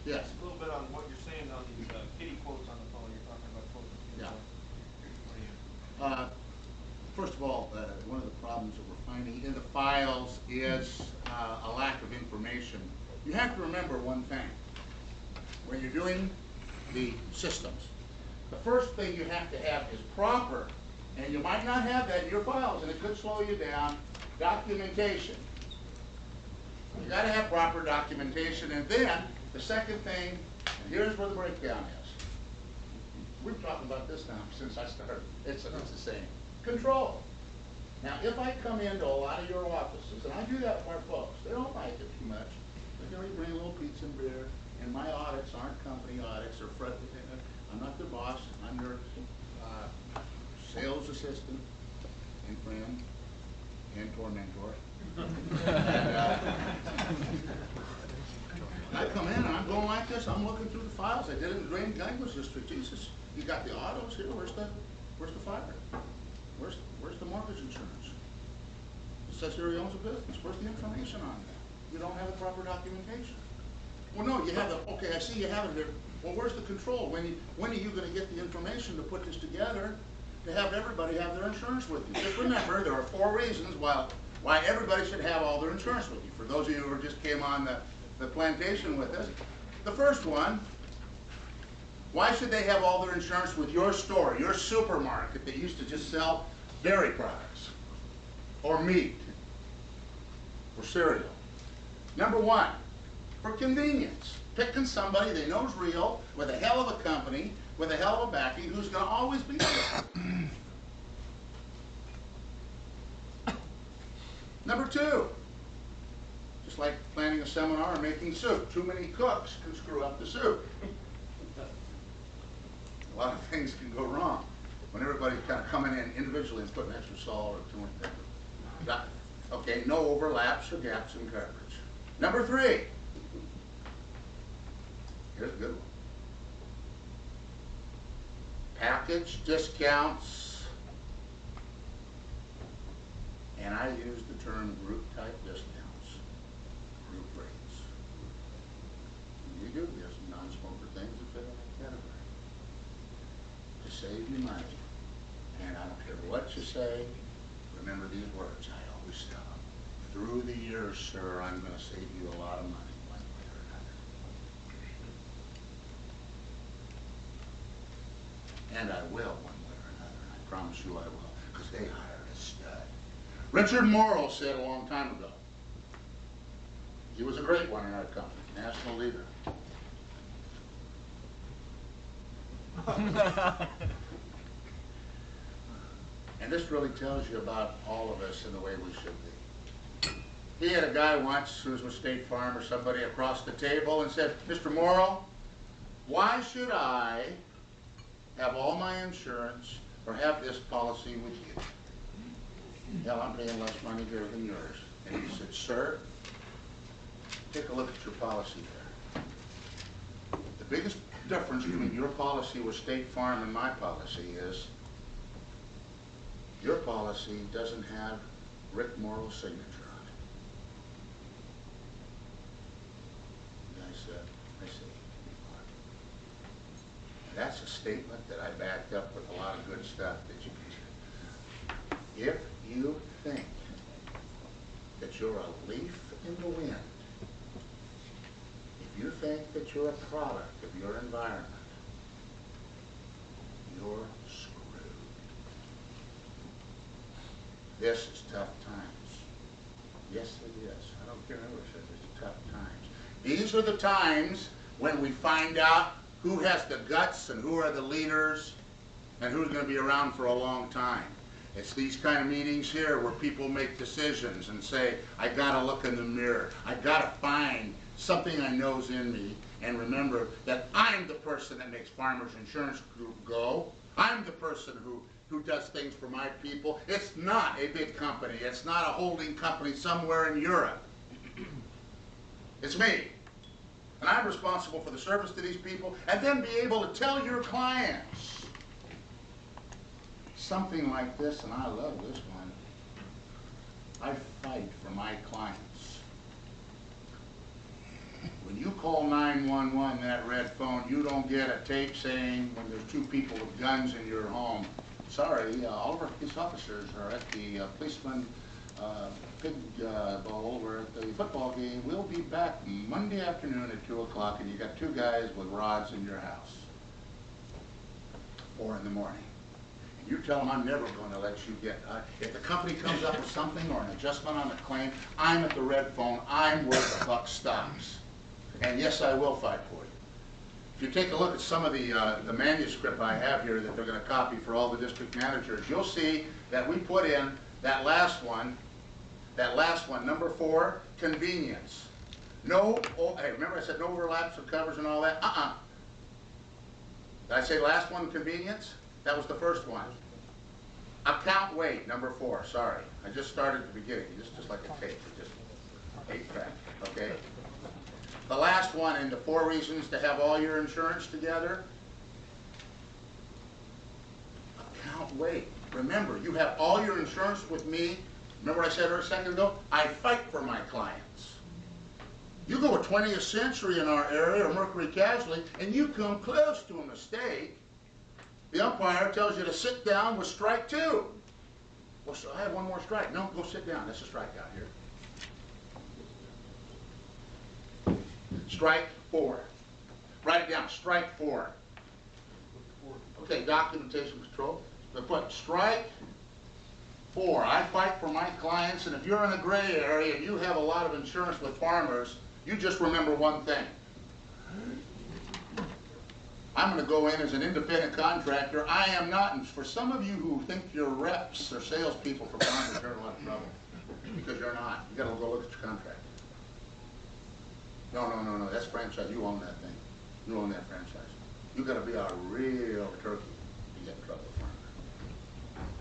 S1: Yes?
S2: A little bit on what you're saying on these kitty quotes on the phone. You're talking about quotes.
S1: Yeah. First of all, one of the problems that we're finding in the files is a lack of information. You have to remember one thing. When you're doing the systems, the first thing you have to have is proper, and you might not have that in your files, and it could slow you down, documentation. You got to have proper documentation, and then the second thing, and here's where the breakdown is. We've talked about this now since I started. It's the same. Control. Now, if I come into a lot of your offices, and I do that with our folks, they don't like it too much. They can bring a little pizza and beer, and my audits aren't company audits or I'm not their boss. I'm their sales assistant and friend and tormentor. And I come in and I'm going like this. I'm looking through the files. I did it in drain language history. Jesus, you got the autos here. Where's the fire? Where's the mortgage insurance? It says here he owns a business. Where's the information on that? You don't have the proper documentation. Well, no, you have the, okay, I see you have it here. Well, where's the control? When are you going to get the information to put this together to have everybody have their insurance with you? Just remember, there are 4 reasons why everybody should have all their insurance with you. For those of you who just came on the plantation with us, the first one Why should they have all their insurance with your store, your supermarket that used to just sell dairy products or meat or cereal? Number one, for convenience. Picking somebody they know is real, with a hell of a company, with a hell of a backing, who's going to always be there. Number two, just like planning a seminar or making soup. Too many cooks can screw up the soup. A lot of things can go wrong when everybody's kind of coming in individually and putting extra salt or too much pepper. Okay, no overlaps or gaps in coverage. Number three, here's a good one. Package discounts, and I use the term group type discounts, group rates. You do, there's some non-smoker things that fit in that category. To save you money, and I don't care what you say, remember these words, I always tell them. Through the years, sir, I'm going to save you a lot of money, one way or another. And I will, one way or another. I promise you I will, because they hired a stud. Richard Morrow said a long time ago, he was a great one in our company, national leader. And this really tells you about all of us and the way we should be. He had a guy once who was with State Farm or somebody across the table and said, Mr. Morrow, why should I have all my insurance or have this policy with you? Hell, I'm paying less money here than yours. And he said, sir, take a look at your policy there. The biggest difference between your policy with State Farm and my policy is your policy doesn't have Rick Morrow's signature on it. And I said, I see. And that's a statement that I backed up with a lot of good stuff that you can say. If you think that you're a leaf in the wind, if you think that you're a product of your environment, you're screwed. This is tough times. Yes, it is. I don't care who says it's tough times. These are the times when we find out who has the guts and who are the leaders and who's going to be around for a long time. It's these kind of meetings here where people make decisions and say, I got to look in the mirror. I got to find something I know's in me and remember that I'm the person that makes Farmers Insurance Group go. I'm the person who does things for my people. It's not a big company. It's not a holding company somewhere in Europe. It's me. And I'm responsible for the service to these people and then be able to tell your clients something like this, and I love this one. I fight for my clients. When you call 911, that red phone, you don't get a tape saying when there's two people with guns in your home, sorry, all of our police officers are at the policeman pig bowl. We're at the football game. We'll be back Monday afternoon at 2 o'clock, and you got two guys with rods in your house. 4 in the morning. And you tell them I'm never going to let you get, if the company comes up with something or an adjustment on a claim, I'm at the red phone. I'm where the buck stops. And yes, I will fight for you. If you take a look at some of the manuscript I have here that they're going to copy for all the district managers, you'll see that we put in that last one, number 4, convenience. No, oh, hey, remember I said no overlaps of covers and all that? Did I say last one, convenience? That was the first one. Account weight, number 4, sorry. I just started at the beginning, just like a tape, just 8 track, okay? The last one in the 4 reasons to have all your insurance together. Account weight. Remember, you have all your insurance with me. Remember what I said a second ago? I fight for my clients. You go with 20th Century in our area or Mercury Casualty and you come close to a mistake, the umpire tells you to sit down with strike 2. Well, so I have one more strike. No, go sit down. That's a strikeout here. Strike 4. Write it down. Strike 4. Okay, documentation control. But put strike 4. I fight for my clients, and if you're in a gray area and you have a lot of insurance with farmers, you just remember one thing. I'm going to go in as an independent contractor. I am not, and for some of you who think you're reps or salespeople for farmers, you're in a lot of trouble. Because you're not. You got to go look at your contract. No, that's franchise. You own that thing. You own that franchise. You got to be a real turkey to get in trouble with farmers.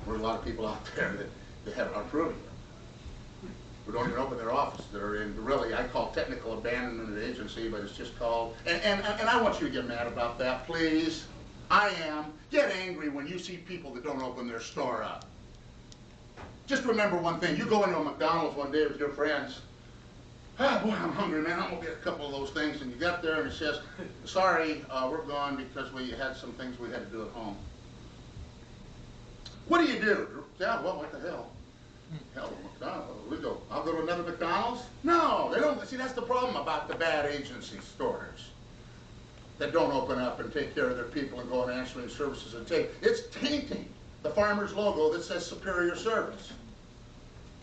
S1: There's a lot of people out there that are proving it, who don't even open their office. They're in, really, I call technical abandonment of agency, but it's just called, and I want you to get mad about that, please. I am. Get angry when you see people that don't open their store up. Just remember one thing. You go into a McDonald's one day with your friends. Ah, boy, I'm hungry, man. I'm going to get a couple of those things. And you get there and it says, sorry, we're gone because we had some things we had to do at home. What do? Yeah, well, what the hell? Hell, McDonald's. We go, I'll go to another McDonald's? No, they don't. See, that's the problem about the bad agency stores that don't open up and take care of their people and go on answering services and take. It's tainting the farmer's logo that says superior service.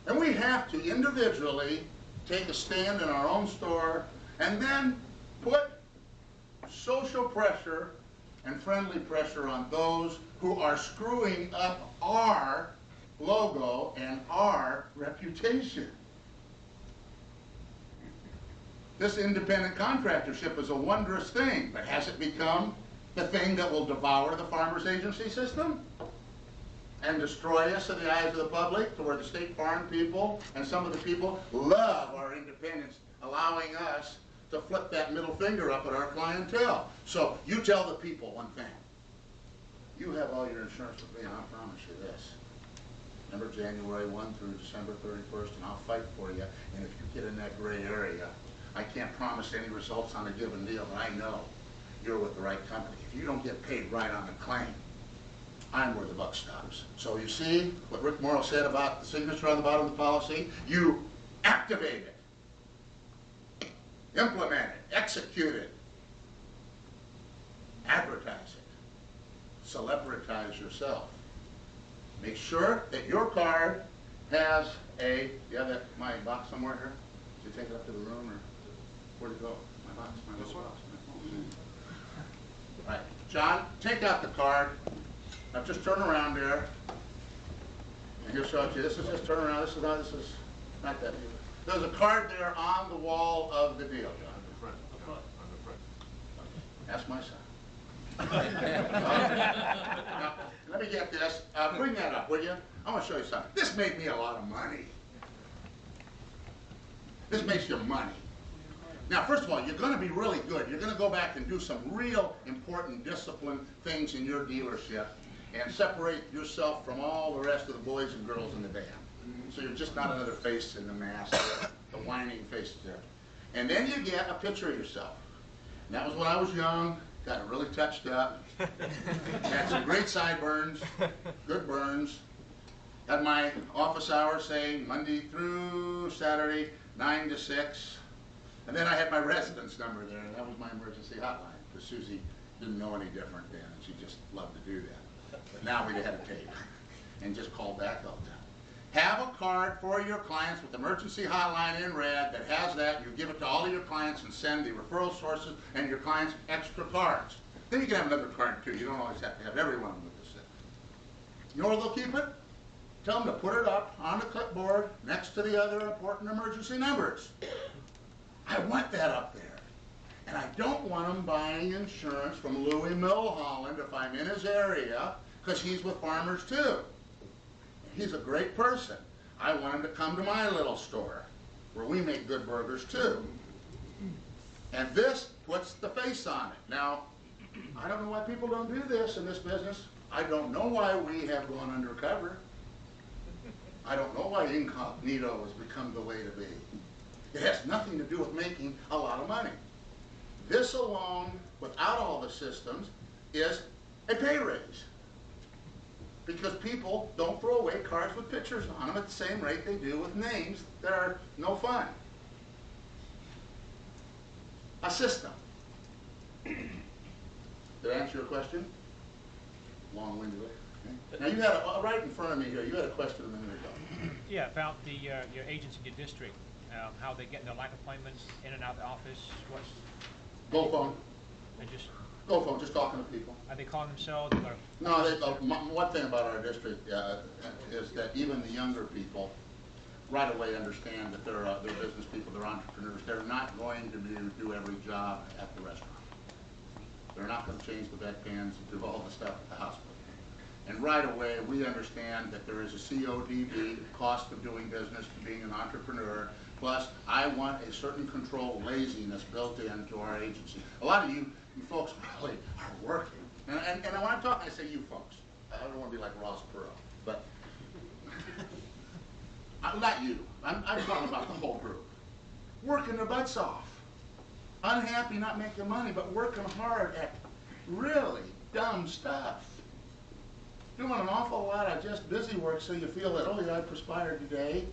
S1: And we have to individually take a stand in our own store and then put social pressure and friendly pressure on those who are screwing up our logo and our reputation. This independent contractorship is a wondrous thing, but has it become the thing that will devour the farmers agency system and destroy us in the eyes of the public, to where the State Farm people and some of the people love our independence, allowing us to flip that middle finger up at our clientele? So you tell the people one thing. You have all your insurance with me, and I promise you this. Remember January 1 through December 31st, and I'll fight for you. And if you get in that gray area, I can't promise any results on a given deal, but I know you're with the right company. If you don't get paid right on the claim, I'm where the buck stops. So you see what Rick Morrow said about the signature on the bottom of the policy? You activate it, implement it, execute it, advertise it, celebritize yourself. Make sure that your card has a, you have that, my box somewhere here? Did you take it up to the room, or where'd it go? My box, my little box. Right, John, take out the card. Now just turn around there, and he'll show it to you. This is just turn around. This is not that deal. There's a card there on the wall of the deal, John.
S2: On the front.
S1: That's my son. Now, let me get this. Bring that up, will you? I want to show you something. This made me a lot of money. This makes you money. Now, first of all, you're going to be really good. You're going to go back and do some real important discipline things in your dealership and separate yourself from all the rest of the boys and girls in the band. So you're just not another face in the mask, the whining face there. And then you get a picture of yourself. And that was when I was young, got it really touched up, had some great sideburns, good burns, had my office hours, say, Monday through Saturday, 9 to 6. And then I had my residence number there, and that was my emergency hotline, because Susie didn't know any different then, and she just loved to do that. But now we had a tape, and just call back all the time. Have a card for your clients with emergency hotline in red that has that. You give it to all of your clients and send the referral sources and your clients extra cards. Then you can have another card too. You don't always have to have everyone with this. You know where they'll keep it? Tell them to put it up on the clipboard next to the other important emergency numbers. I want that up there. And I don't want them buying insurance from Louis Milholland if I'm in his area, because he's with farmers too. He's a great person. I want him to come to my little store, where we make good burgers too. And this puts the face on it. Now, I don't know why people don't do this in this business. I don't know why we have gone undercover. I don't know why incognito has become the way to be. It has nothing to do with making a lot of money. This alone, without all the systems, is a pay raise. Because people don't throw away cards with pictures on them at the same rate they do with names that are no fun. A system. Did I answer your question? long-winded. Okay. Now you had right in front of me here. You had a question a minute ago.
S4: Yeah, about the your agents in your district, how they getting their life appointments in and out of the office. What's
S1: Go phone.
S4: and just
S1: Go phone. Just talking to people.
S4: are they calling themselves? Or,
S1: No, one thing about our district is that even the younger people right away understand that they're business people, they're entrepreneurs. They're not going to do every job at the restaurant. They're not going to change the bedpans and do all the stuff at the hospital. And right away, we understand that there is a CODB, cost of doing business, to being an entrepreneur. Plus, I want a certain control laziness built into our agency. A lot of you folks really are working. And when I'm talking, I say you folks. I don't want to be like Ross Perot, but not you. I'm talking about the whole group. Working their butts off. Unhappy, not making money, but working hard at really dumb stuff. Doing an awful lot of just busy work so you feel that, oh yeah, I perspired today.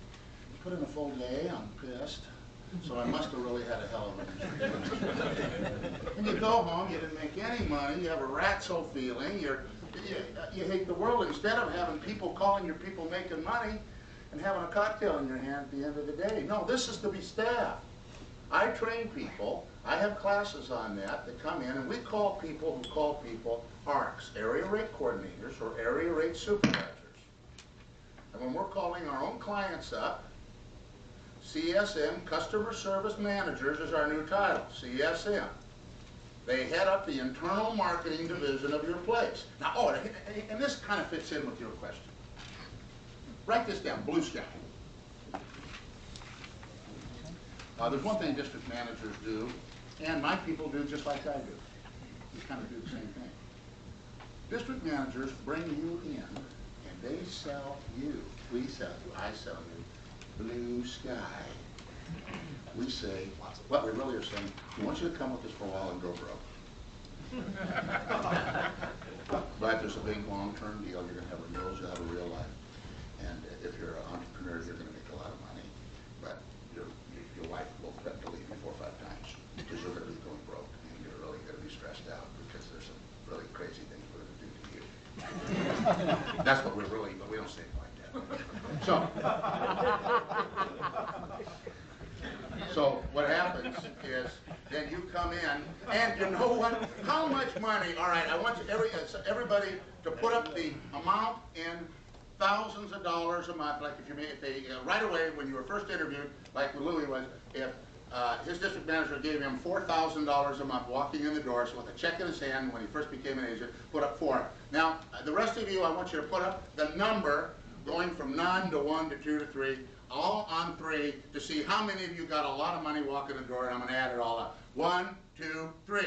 S1: Put in a full day, I'm pissed. So I must have really had a hell of a And you go home, you didn't make any money, you have a ratso feeling, you hate the world. Instead of having people calling your people making money and having a cocktail in your hand at the end of the day. No, this is to be staffed. I train people, I have classes on that come in, and we call people who call people ARCs, area rate coordinators or area rate supervisors. And when we're calling our own clients up, CSM, Customer Service Managers, is our new title, CSM. They head up the internal marketing division of your place. Now, and this kind of fits in with your question. Write this down, blue sky. There's one thing district managers do, and my people do just like I do. We kind of do the same thing. District managers bring you in, and they sell you. We sell you. I sell you blue sky. We say, what we really are saying, we want you to come with us for a while and go broke. But there's a big long-term deal. You're going to have renewals. You'll have a real life. And if you're an entrepreneur, you're going to make a lot of money. But your wife will threaten to leave you 4 or 5 times because you're going to be going broke and you're really going to be stressed out because there's some really crazy things we're going to do to you. That's what we're really, but we don't say it like that. So what happens is then you come in and you know what? How much money? All right, I want you everybody to put up the amount in thousands of dollars a month. Like if they right away when you were first interviewed, like Louis was, if his district manager gave him $4,000 a month walking in the door, so with a check in his hand when he first became an agent, put up 4. Now the rest of you, I want you to put up the number going from none to 1 to 2 to 3, all on 3 to see how many of you got a lot of money walking the door, and I'm going to add it all up. 1, 2, 3.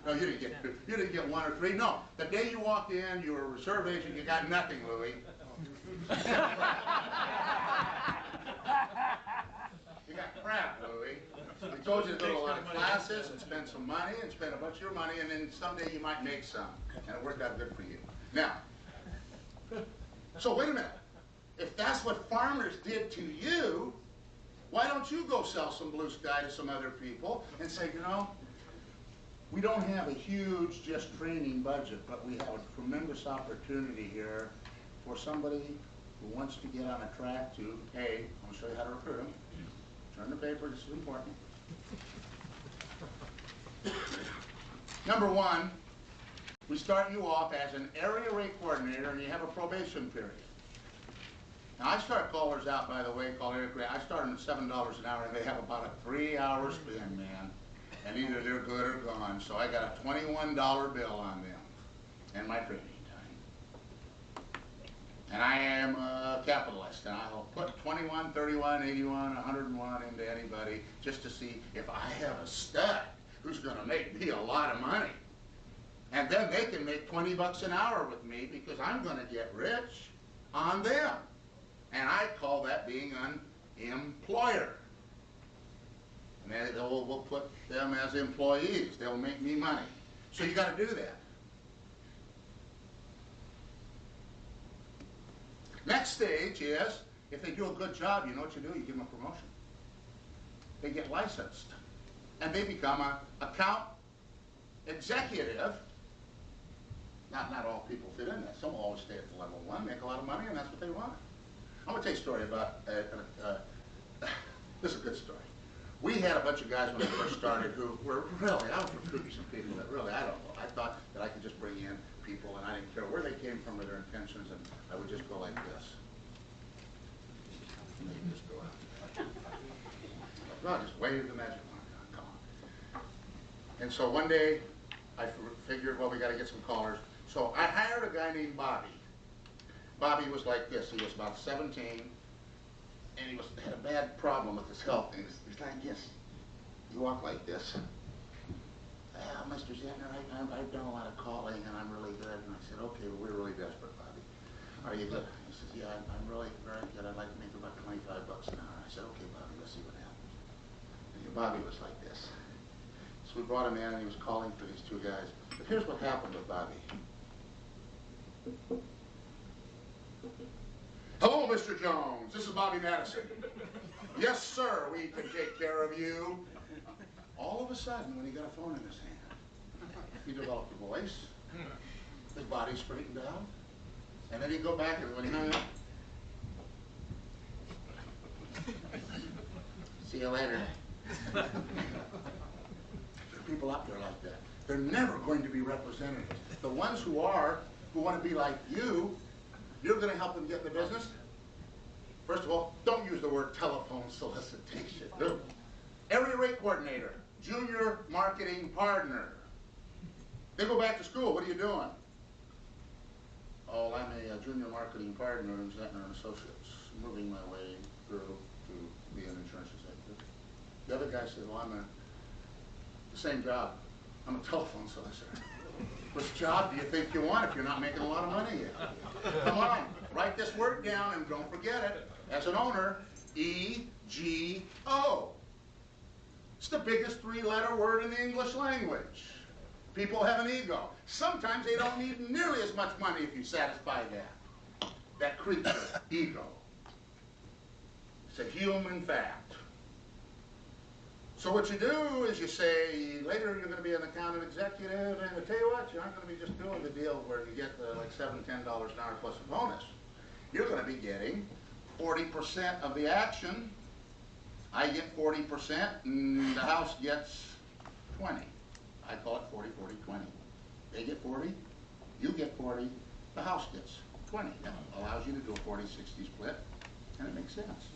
S1: No, you didn't get 1 or 3. No, the day you walked in, you were a reserve agent. You got nothing, Louis. You got crap, Louis. We told you to go to a lot of classes and spend some money and spend a bunch of your money, and then someday you might make some, and it worked out good for you. Now, so wait a minute. If that's what farmers did to you, why don't you go sell some blue sky to some other people and say, you know, we don't have a huge just training budget, but we have a tremendous opportunity here for somebody who wants to get on a track to, hey, I'm going to show you how to recruit them. Turn the paper, this is important. Number 1, we start you off as an area rate coordinator and you have a probation period. Now I start callers out, by the way, called area rate. I start them at $7 an hour and they have about a 3-hour spin, man. And either they're good or gone. So I got a $21 bill on them and my training time. And I am a capitalist, and I'll put 21, 31, 81, 101 into anybody just to see if I have a stud who's going to make me a lot of money. And then they can make 20 bucks an hour with me because I'm going to get rich on them. And I call that being an employer. And we'll put them as employees. They'll make me money. So you got to do that. Next stage is, if they do a good job, you know what you do? You give them a promotion. They get licensed. And they become an account executive Not all people fit in that. Some will always stay at the level one, make a lot of money, and that's what they want. I'm going to tell you a story about, this is a good story. We had a bunch of guys when I first started who were really, I was recruiting some people that really, I don't know. I thought that I could just bring in people and I didn't care where they came from or their intentions, and I would just go like this. And they'd just go out. Well, just wave the magic wand. Come on. And so one day, I figured, well, we got to get some callers. So I hired a guy named Bobby. Bobby was like this. He was about 17, and he had a bad problem with his health. And he's like this. He walked like this. Well, Mr. Zentner, I've done a lot of calling, and I'm really good. And I said, okay, well, we're really desperate, Bobby. Are you good? He says, yeah, I'm really very good. I'd like to make about 25 bucks an hour. I said, okay, Bobby, let's see what happens. And Bobby was like this. So we brought him in, and he was calling for these two guys. But here's what happened with Bobby. Hello, Mr. Jones. This is Bobby Madison. Yes, sir, we can take care of you. All of a sudden, when he got a phone in his hand, he developed a voice. His body straightened out. And then he'd go back and when he hung up, see you later. There are people out there like that. They're never going to be representatives. The ones who are, who want to be like you, you're going to help them get in the business. First of all, don't use the word telephone solicitation. Area rate coordinator, junior marketing partner. They go back to school. What are you doing? Oh, I'm a junior marketing partner in Zentner and Associates, moving my way through to be an insurance executive. The other guy said, well, the same job. I'm a telephone solicitor. Which job do you think you want if you're not making a lot of money yet? Come on, write this word down and don't forget it. As an owner, E-G-O. It's the biggest three-letter word in the English language. People have an ego. Sometimes they don't need nearly as much money if you satisfy that creature, ego. It's a human fact. So what you do is you say, later you're going to be an accountant executive, and I tell you what, you aren't going to be just doing the deal where you get like $7, $10 an hour plus a bonus. You're going to be getting 40% of the action. I get 40%, and the house gets 20. I call it 40, 40, 20. They get 40, you get 40, the house gets 20. That allows you to do a 40-60 split, and it makes sense.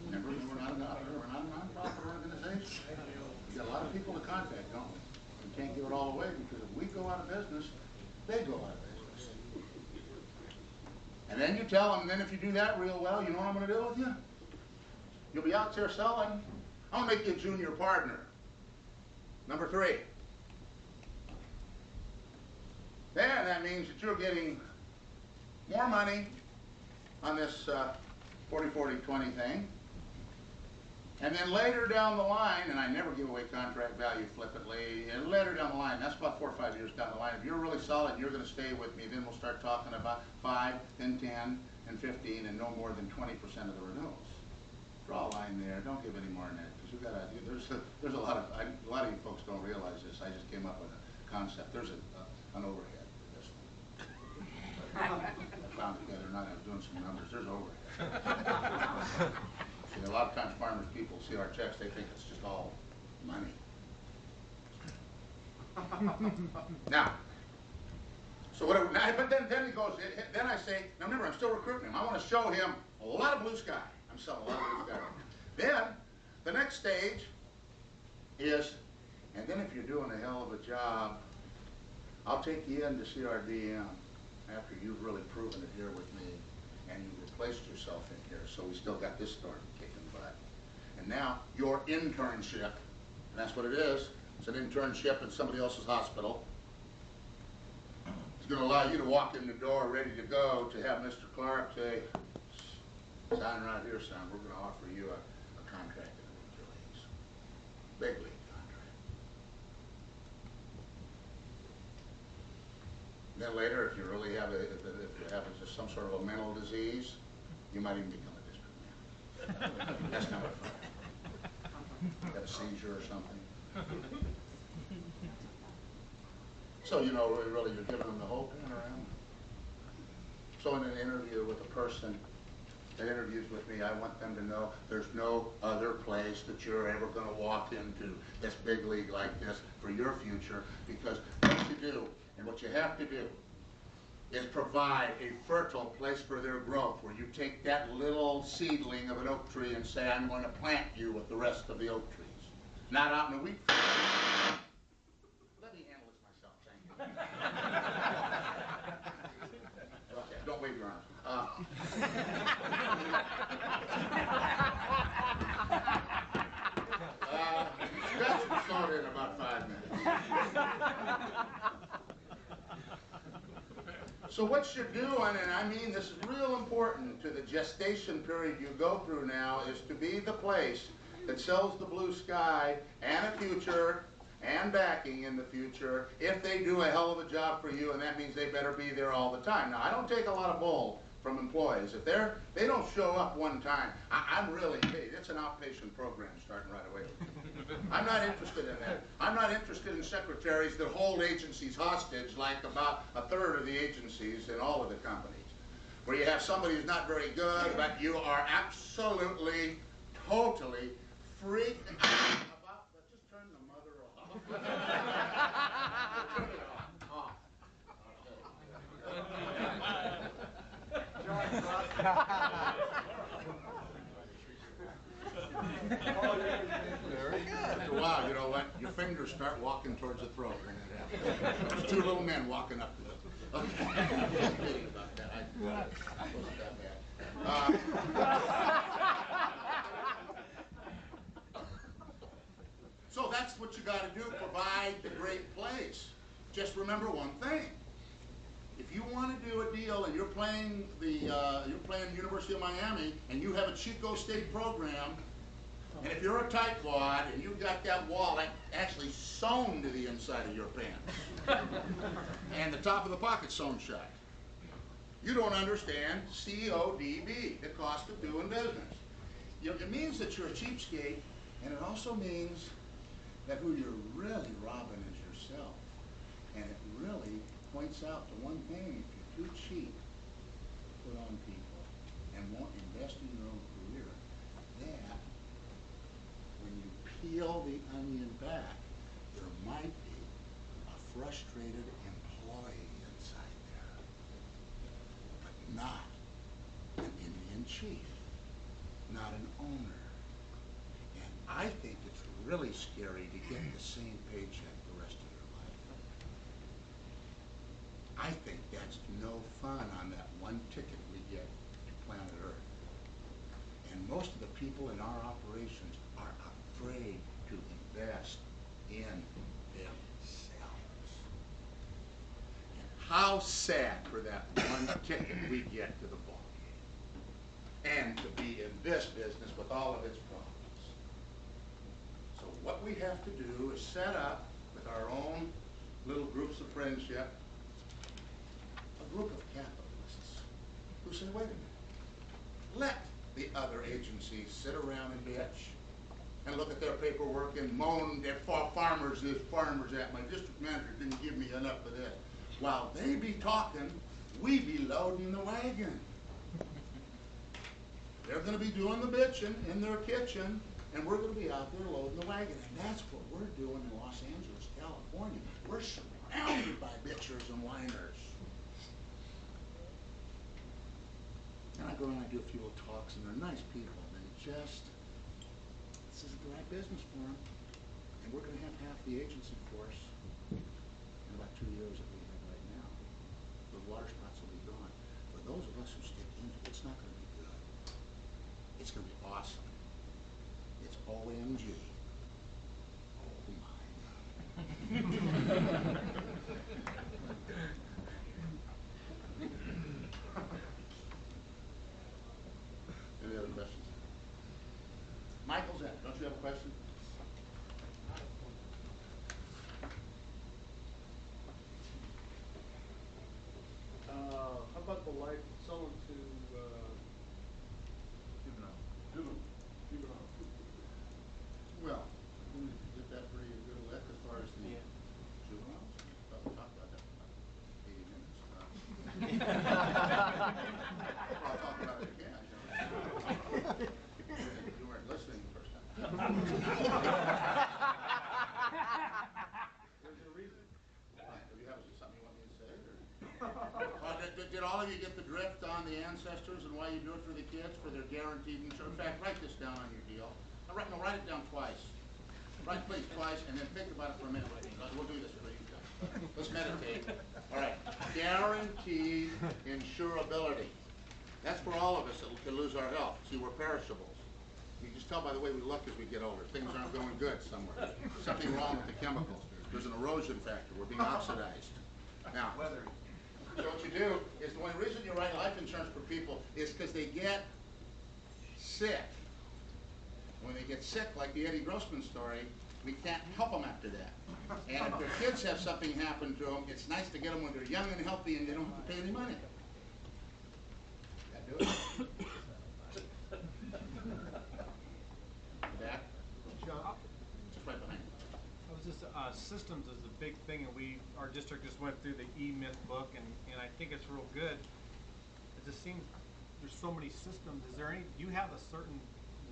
S1: Remember, we're not a non-profit organization. We got a lot of people to contact, don't we? We can't give it all away because if we go out of business, they go out of business. And then you tell them, and then if you do that real well, you know what I'm going to do with you? You'll be out there selling. I'm going to make you a junior partner. Number 3. Then that means that you're getting more money on this 40-40-20 thing. And then later down the line, and I never give away contract value flippantly, and later down the line, that's about 4 or 5 years down the line, if you're really solid and you're going to stay with me, then we'll start talking about 5, then 10, and 15, and no more than 20% of the renewals. Draw a line there. Don't give any more than that, because there's a lot of you folks don't realize this. I just came up with a concept. There's an overhead for this one. I found it the other night. I was doing some numbers. There's overhead. See, a lot of times farmers people see our checks, they think it's just all money. Now, so whatever. But then he goes. Then I say, now remember, I'm still recruiting him. I want to show him a lot of blue sky. I'm selling a lot of blue sky. Then the next stage is, and then if you're doing a hell of a job, I'll take you in to see our DM after you've really proven it here with me, and you've replaced yourself in here. So we still got this storm kicking butt. And now your internship, and that's what it is. It's an internship in somebody else's hospital. It's going to allow you to walk in the door ready to go to have Mr. Clark say, sign right here, son. We're going to offer you a contract in the major leagues. Big league contract. And then later, if you really have if you have just some sort of a mental disease, you might even become a That's not fun. Got a seizure or something. So, you know, really, you're giving them the whole panorama. So in an interview with a person that interviews with me, I want them to know there's no other place that you're ever going to walk into that's big league like this for your future, because what you do and what you have to do is provide a fertile place for their growth, where you take that little seedling of an oak tree and say, I'm going to plant you with the rest of the oak trees. Not out in the wheat field. Let me handle this myself, thank you. Okay, don't wave your arms. That's started in about 5 minutes. So what you're doing, and I mean this is real important to the gestation period you go through now, is to be the place that sells the blue sky and a future and backing in the future if they do a hell of a job for you, and that means they better be there all the time. Now, I don't take a lot of bull from employees. If they don't show up one time, I'm really paid. It's an outpatient program starting right away. I'm not interested in that. I'm not interested in secretaries that hold agencies hostage like about a third of the agencies in all of the companies, where you have somebody who's not very good, but you are absolutely, totally freaked out about, but just turn the mother off. Turn it off.
S5: Very good.
S1: After a while, you know what? Your fingers start walking towards the throat when it happens. There's 2 little men walking up to it. Okay. Just kidding about that. I wasn't that bad. So that's what you got to do, provide the great place. Just remember one thing. If you want to do a deal and you're playing University of Miami and you have a Chico State program, and if you're a tightwad and you've got that wallet actually sewn to the inside of your pants and the top of the pocket sewn shut, you don't understand CODB, the cost of doing business. It means that you're a cheapskate, and it also means that who you're really robbing is yourself. And it really points out to one thing: if you're too cheap to put on people and won't invest in your own career, that when you peel the onion back, there might be a frustrated employee inside there, but not an Indian chief, not an owner. And I think it's really scary to get the same paycheck the rest of your life. I think that's no fun on that one ticket we get to planet Earth. And most of the people in our operations are afraid to invest in themselves. And how sad for that one ticket we get to the ball game. And to be in this business with all of its problems. So what we have to do is set up with our own little groups of friendship a group of capitalists who say, wait a minute, let the other agencies sit around and bitch and look at their paperwork and moan at farmers this, farmers that. My district manager didn't give me enough of this. While they be talking, we be loading the wagon. They're going to be doing the bitching in their kitchen, and we're going to be out there loading the wagon. And that's what we're doing in Los Angeles, California. We're surrounded by bitchers and whiners. And I go and I do a few little talks, and they're nice people. This isn't the right business for them. And we're going to have half the agency force in about 2 years that we have right now. The water spots will be gone. For those of us who stick in it, it's not going to be good. It's going to be awesome. It's OMG. Oh my God. Any other questions? Michael's in. Don't you have a question?
S3: How about the life selling to,
S1: Did all of you get the drift on the ancestors and why you do it for the kids, for their guaranteed insurance? In fact, write this down on your deal. Write it down twice. Write please twice, and then think about it for a minute with me. We'll do this for you guys. Let's meditate. All right. Guaranteed insurability. That's for all of us that can lose our health. See, we're perishables. You just tell by the way we look as we get older. Things aren't going good somewhere. Something wrong with the chemicals. There's an erosion factor. We're being oxidized. Now, so what you do is the only reason you write life insurance for people is because they get sick. When they get sick, like the Eddie Grossman story, we can't help them after that. And if their kids have something happen to them, it's nice to get them when they're young and healthy and they don't have to pay any money. That do it? Back?
S5: John,
S1: Just right behind you.
S5: I was just, systems is a big thing, and our district just went through the E-Myth book, and I think it's real good. It just seems there's so many systems. Is there any, do you have a certain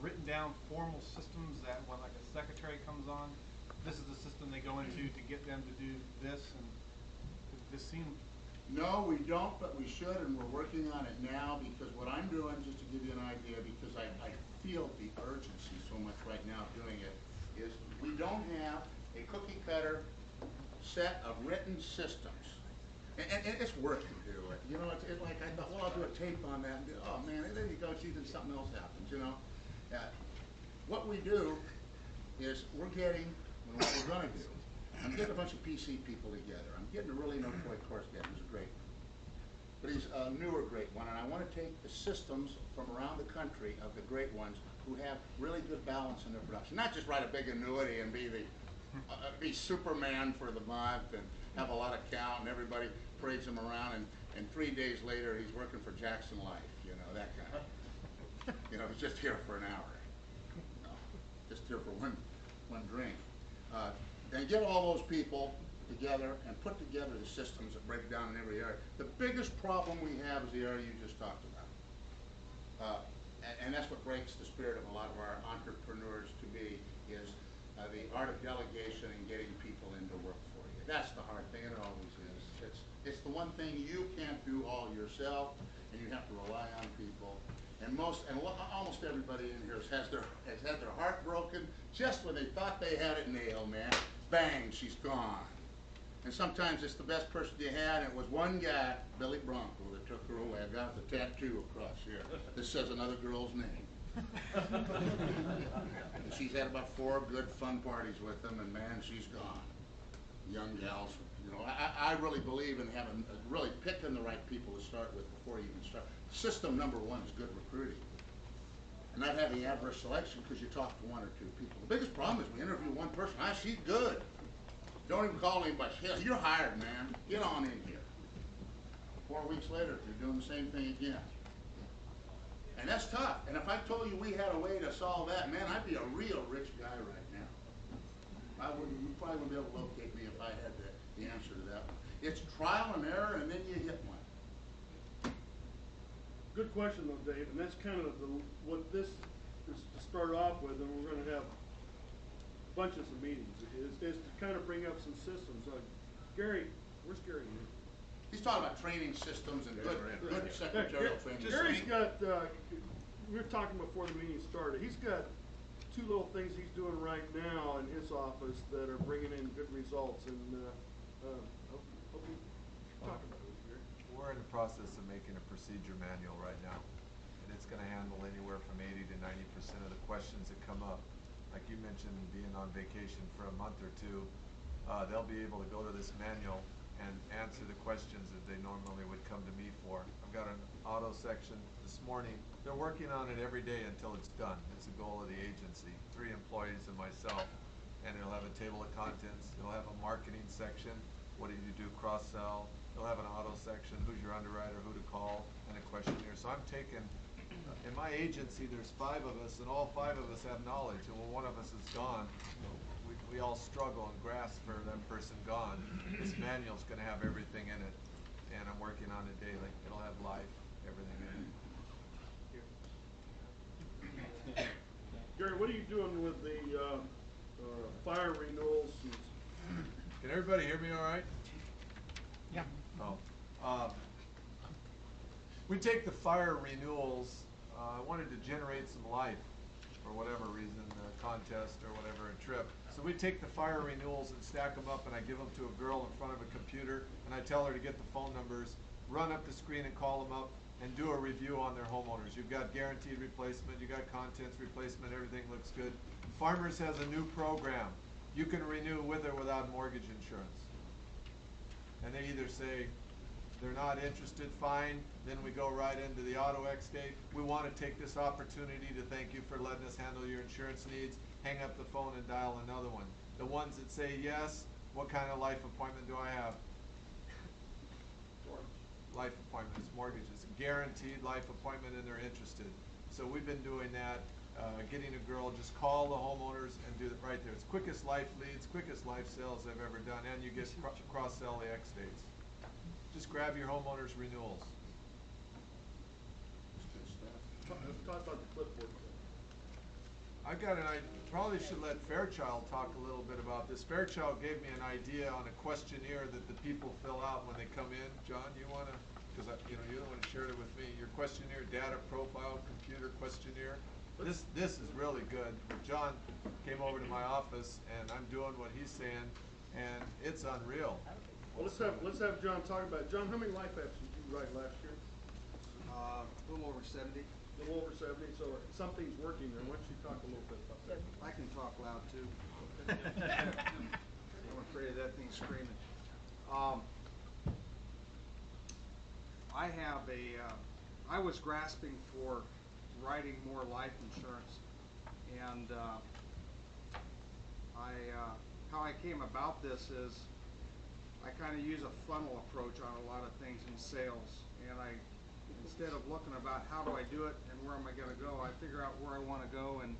S5: written down formal systems that when like a secretary comes on, this is the system they go into to get them to do this, and it just seemed.
S1: No, we don't, but we should, and we're working on it now, because what I'm doing, just to give you an idea, because I feel the urgency so much right now of doing it, is we don't have a cookie cutter set of written systems. And it's work to do it. You know, it's like I thought, well, I'll do a tape on that, and do, oh man, and then you go, geez, and something else happens, you know. What we do is we're getting, what we're going to do, I'm getting a bunch of PC people together. I'm getting a really Troy Korsgaard, who's a great one. But he's a newer great one, and I want to take the systems from around the country of the great ones who have really good balance in their production. Not just write a big annuity and be Superman for the month and have a lot of count and everybody parades him around, and 3 days later he's working for Jackson Life, you know, that kind of. You know, he's just here for an hour. No, just here for one drink. And get all those people together and put together the systems that break down in every area. The biggest problem we have is the area you just talked about. And that's what breaks the spirit of a lot of our entrepreneurs to be, is the art of delegation and getting people in to work for you. That's the hard thing, and it always is. It's the one thing you can't do all yourself, and you have to rely on people. And almost everybody in here has had their heart broken just when they thought they had it nailed, man. Bang, she's gone. And sometimes it's the best person you had, and it was one guy, Billy Bronco, that took her away. I got the tattoo across here. This says another girl's name. And she's had about 4 good fun parties with him, and man, she's gone. Young gals, you know, I really believe in really picking the right people to start with before you even start. System number 1 is good recruiting. And not having adverse selection because you talk to 1 or 2 people. The biggest problem is we interview one person, she's good. Don't even call anybody. Hell, you're hired, man. Get on in here. 4 weeks later, you're doing the same thing again. And that's tough. And if I told you we had a way to solve that, man, I'd be a real rich guy right now. You probably wouldn't be able to locate me if I had the answer to that one. It's trial and error, and then you hit one.
S3: Good question though, Dave, and that's kind of what this is to start off with, and we're going to have bunches of meetings, is to kind of bring up some systems. Gary, where's Gary?
S1: He's talking about training systems and good secretarial training.
S3: Gary's got, we were talking before the meeting started, he's got 2 little things he's doing right now in his office that are bringing in good results, and hope you talk about it, Gary.
S6: We're in the process of making a procedure manual right now, and it's going to handle anywhere from 80 to 90% of the questions that come up. Like you mentioned, being on vacation for a month or 2, they'll be able to go to this manual and answer the questions that they normally would come to me for. I've got an auto section this morning. They're working on it every day until it's done. It's a goal of the agency, 3 employees and myself. And it'll have a table of contents. It'll have a marketing section. What do you do cross-sell? It'll have an auto section, who's your underwriter, who to call, and a questionnaire. So I'm taking, in my agency, there's 5 of us, and all 5 of us have knowledge. And when one of us is gone, we all struggle and grasp for that person gone. This manual's going to have everything in it, and I'm working on it daily. It'll have life, everything in it.
S3: Gary, what are you doing with the fire renewals?
S6: Can everybody hear me all right?
S4: Yeah.
S6: Oh, We take the fire renewals, I wanted to generate some life for whatever reason, a contest or whatever, a trip. So we take the fire renewals and stack them up, and I give them to a girl in front of a computer, and I tell her to get the phone numbers, run up the screen and call them up, and do a review on their homeowners. You've got guaranteed replacement, you got contents replacement, everything looks good. Farmers has a new program. You can renew with or without mortgage insurance. And they either say they're not interested, fine, then we go right into the auto X date. We want to take this opportunity to thank you for letting us handle your insurance needs. Hang up the phone and dial another one. The ones that say yes, what kind of life appointment do I have? Life appointments, mortgages, guaranteed life appointment, and they're interested. So we've been doing that, getting a girl, just call the homeowners and do it right there. It's quickest life leads, quickest life sales I've ever done, and you get cross-sell the X dates. Just grab your homeowners renewals.
S1: It's good stuff.
S3: Talk about the clipboard.
S6: I probably should let Fairchild talk a little bit about this. Fairchild gave me an idea on a questionnaire that the people fill out when they come in. John, you want to, because you don't want to share it with me. Your questionnaire, data profile, computer questionnaire. This is really good. John came over to my office, and I'm doing what he's saying, and it's unreal.
S3: Well, let's have John talk about it. John, how many life apps did you write last year?
S7: A little over 70.
S3: A little over 70, so something's working there. Why don't you talk a little bit about that?
S7: I can talk loud too. I'm afraid of that thing screaming. I was grasping for writing more life insurance, and how I came about this is I kind of use a funnel approach on a lot of things in sales, and instead of looking about how do I do it and where am I going to go, I figure out where I want to go and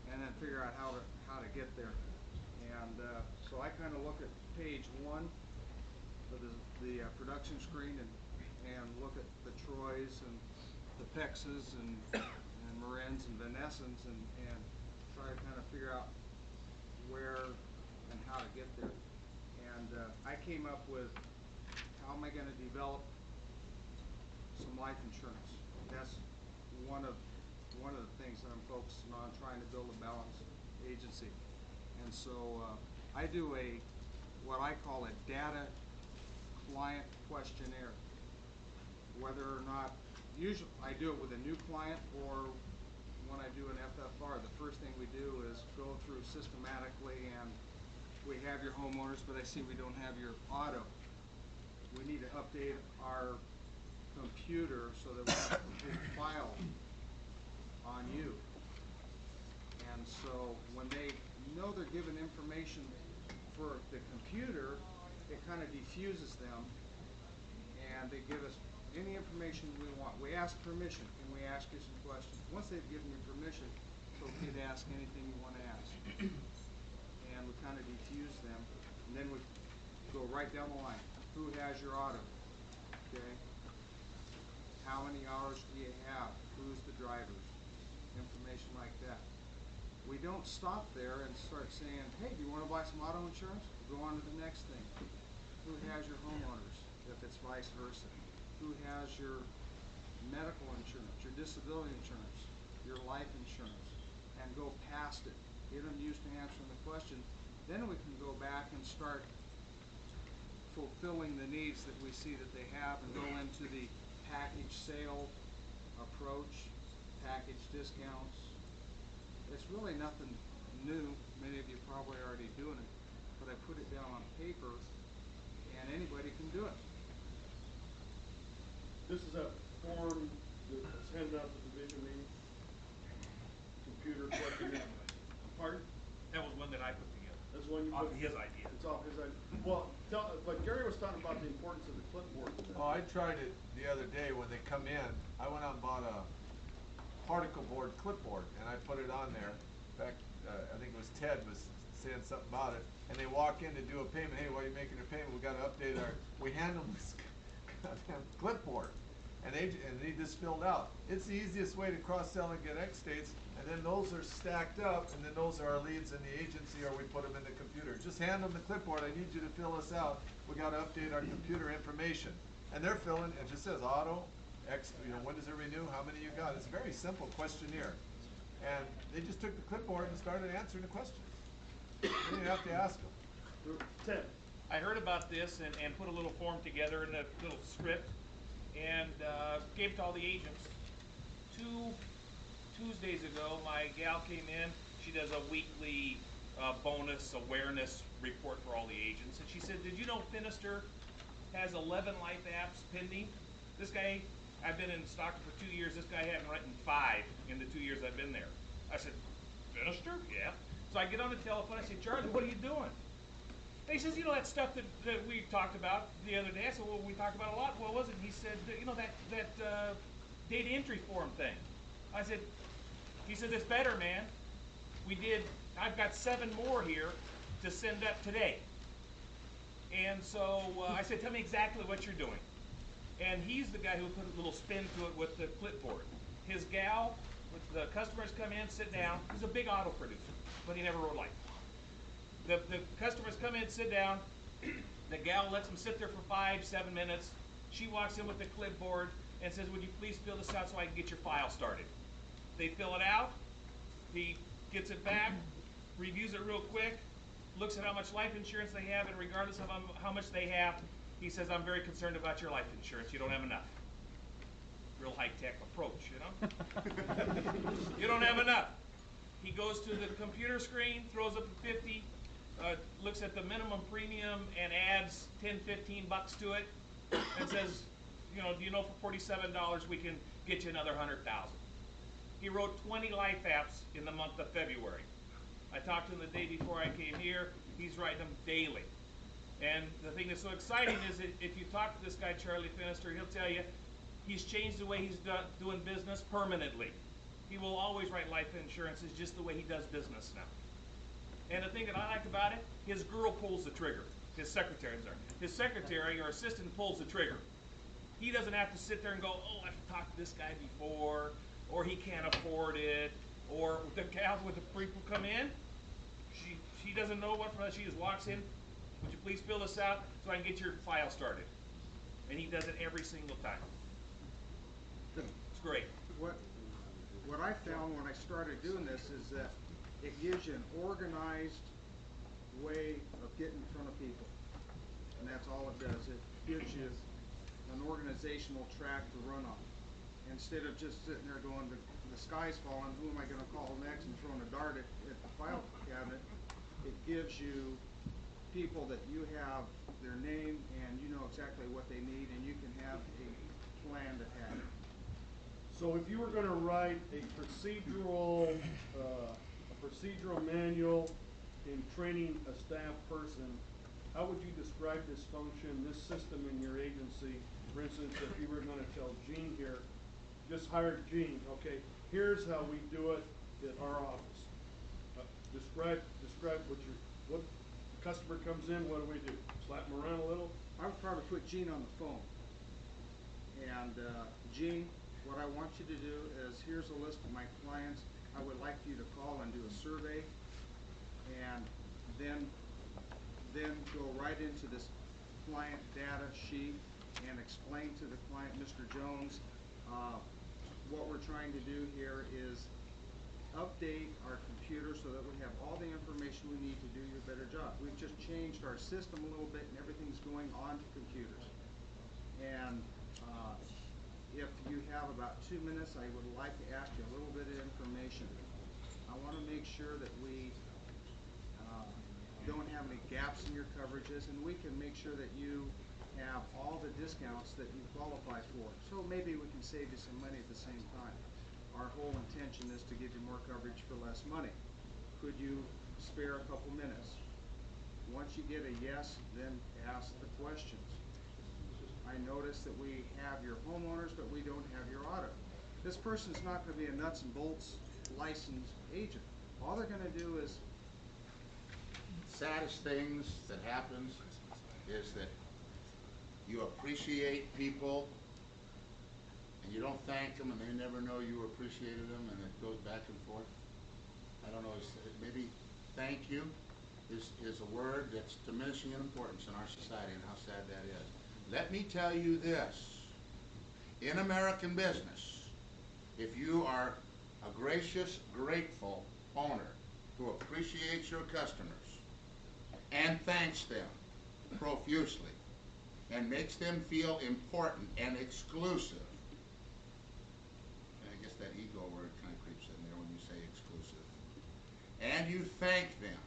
S7: then figure out how to get there. And so I kind of look at page 1 of the production screen and look at the Troys and the Pexes and Marins and Vanessans and try to kind of figure out where and how to get there. And I came up with how am I going to develop some life insurance. That's one of the things that I'm focusing on, trying to build a balanced agency. And so I do what I call a data client questionnaire. Whether or not, usually I do it with a new client, or when I do an FFR, the first thing we do is go through systematically, and we have your homeowners, but I see we don't have your auto. We need to update our computer so that we have a complete file on you. And so when they know they're given information for the computer, it kind of diffuses them, and they give us any information we want. We ask permission. Can we ask you some questions? Once they've given you permission, it's okay to ask anything you want to ask. And we kind of diffuse them, and then we go right down the line. Who has your auto? Okay. How many hours do you have? Who's the drivers? Information like that. We don't stop there and start saying, hey, do you want to buy some auto insurance? Go on to the next thing. Who has your homeowners, if it's vice versa? Who has your medical insurance, your disability insurance, your life insurance, and go past it. Get them used to answering the question. Then we can go back and start fulfilling the needs that we see that they have and go into the package sale approach, package discounts. It's really nothing new. Many of you probably already doing it, but I put it down on paper and anybody can do it.
S3: This is a form that's handed out at the division meeting. Computer questionnaire. Pardon?
S4: That was one that I put together.
S3: That's one you
S4: Off
S3: put.
S4: of his idea.
S3: It's off his idea. Well, but Gary was talking about the importance of the clipboard.
S6: Oh, I tried it the other day when they come in. I went out and bought a particle board clipboard, and I put it on there. In fact, I think it was Ted was saying something about it. And they walk in to do a payment. Hey, while you're making your payment, we got to update we hand them this goddamn clipboard. And they need this filled out. It's the easiest way to cross-sell and get X states, and then those are stacked up, and then those are our leads in the agency, or we put them in the computer. Just hand them the clipboard. I need you to fill this out. We got to update our computer information. And they're filling, it just says auto, X, when does it renew, how many you got? It's a very simple questionnaire. And they just took the clipboard and started answering the questions. You didn't have to ask them.
S3: Ted,
S2: I heard about this and put a little form together in a little script and gave it to all the agents. 2 Tuesdays ago, my gal came in. She does a weekly bonus awareness report for all the agents. And she said, did you know Finister has 11 life apps pending? This guy, I've been in Stockton for 2 years. This guy hadn't written 5 in the 2 years I've been there. I said, Finister? Yeah. So I get on the telephone. I say, Charlie, what are you doing? And he says, you know that stuff that we talked about the other day. I said, well, we talked about a lot. What was it? He said, you know that data entry form thing. I said, he said, it's better, man. I've got 7 more here to send up today. And so I said, tell me exactly what you're doing. And he's the guy who put a little spin to it with the clipboard. His gal, the customers come in, sit down. He's a big auto producer, but he never rode light. The customers come in, sit down. The gal lets them sit there for 5-7 minutes. She walks in with the clipboard and says, would you please fill this out so I can get your file started? They fill it out. He gets it back, reviews it real quick, looks at how much life insurance they have, and regardless of how much they have, he says, I'm very concerned about your life insurance. You don't have enough. Real high-tech approach, you know? You don't have enough. He goes to the computer screen, throws up a 50, looks at the minimum premium and adds 10, 15 bucks to it, and says, you know, do you know for $47 we can get you another 100,000? He wrote 20 life apps in the month of February. I talked to him the day before I came here. He's writing them daily. And the thing that's so exciting is that if you talk to this guy, Charlie Finister, he'll tell you he's changed the way he's doing business permanently. He will always write life insurance. It's just the way he does business now. And the thing that I like about it, his girl pulls the trigger. His secretary, I'm sorry. His secretary or assistant pulls the trigger. He doesn't have to sit there and go, oh, I've talked to this guy before, or he can't afford it, or the gal with the people come in, she doesn't know what from that. She just walks in, would you please fill this out so I can get your file started? And he does it every single time. It's great.
S7: What I found when I started doing this is that it gives you an organized way of getting in front of people. And that's all it does. It gives you an organizational track to run on. Instead of just sitting there going, the sky's falling, who am I going to call next, and throwing a dart at the file cabinet, it gives you people that you have their name and you know exactly what they need, and you can have a planned attack.
S3: so if you were going to write a procedural manual in training a staff person, how would you describe this function, this system in your agency? For instance, if you were going to tell Gene here, just hired Gene, okay, here's how we do it at our office. Describe what the customer comes in, what do we do? Slap him around a little?
S7: I would probably put Gene on the phone. And Gene, what I want you to do is, here's a list of my clients. I would like you to call and do a survey, and then go right into this client data sheet and explain to the client, Mr. Jones, what we're trying to do here is update our computer so that we have all the information we need to do your better job. We've just changed our system a little bit and everything's going onto computers. And if you have about 2 minutes, I would like to ask you a little bit of information. I want to make sure that we don't have any gaps in your coverages, and we can make sure that you have all the discounts that you qualify for. So maybe we can save you some money at the same time. Our whole intention is to give you more coverage for less money. Could you spare a couple minutes? Once you get a yes, then ask the questions. I notice that we have your homeowners, but we don't have your auto. This person's not going to be a nuts and bolts licensed agent. All they're going to do is...
S1: Saddest things that happens is that you appreciate people and you don't thank them and they never know you appreciated them, and it goes back and forth. I don't know, maybe thank you is a word that's diminishing in importance in our society, and how sad that is. let me tell you this. In American business, if you are a gracious, grateful owner who appreciates your customers and thanks them profusely and makes them feel important and exclusive, and I guess that ego word kind of creeps in there when you say exclusive, and you thank them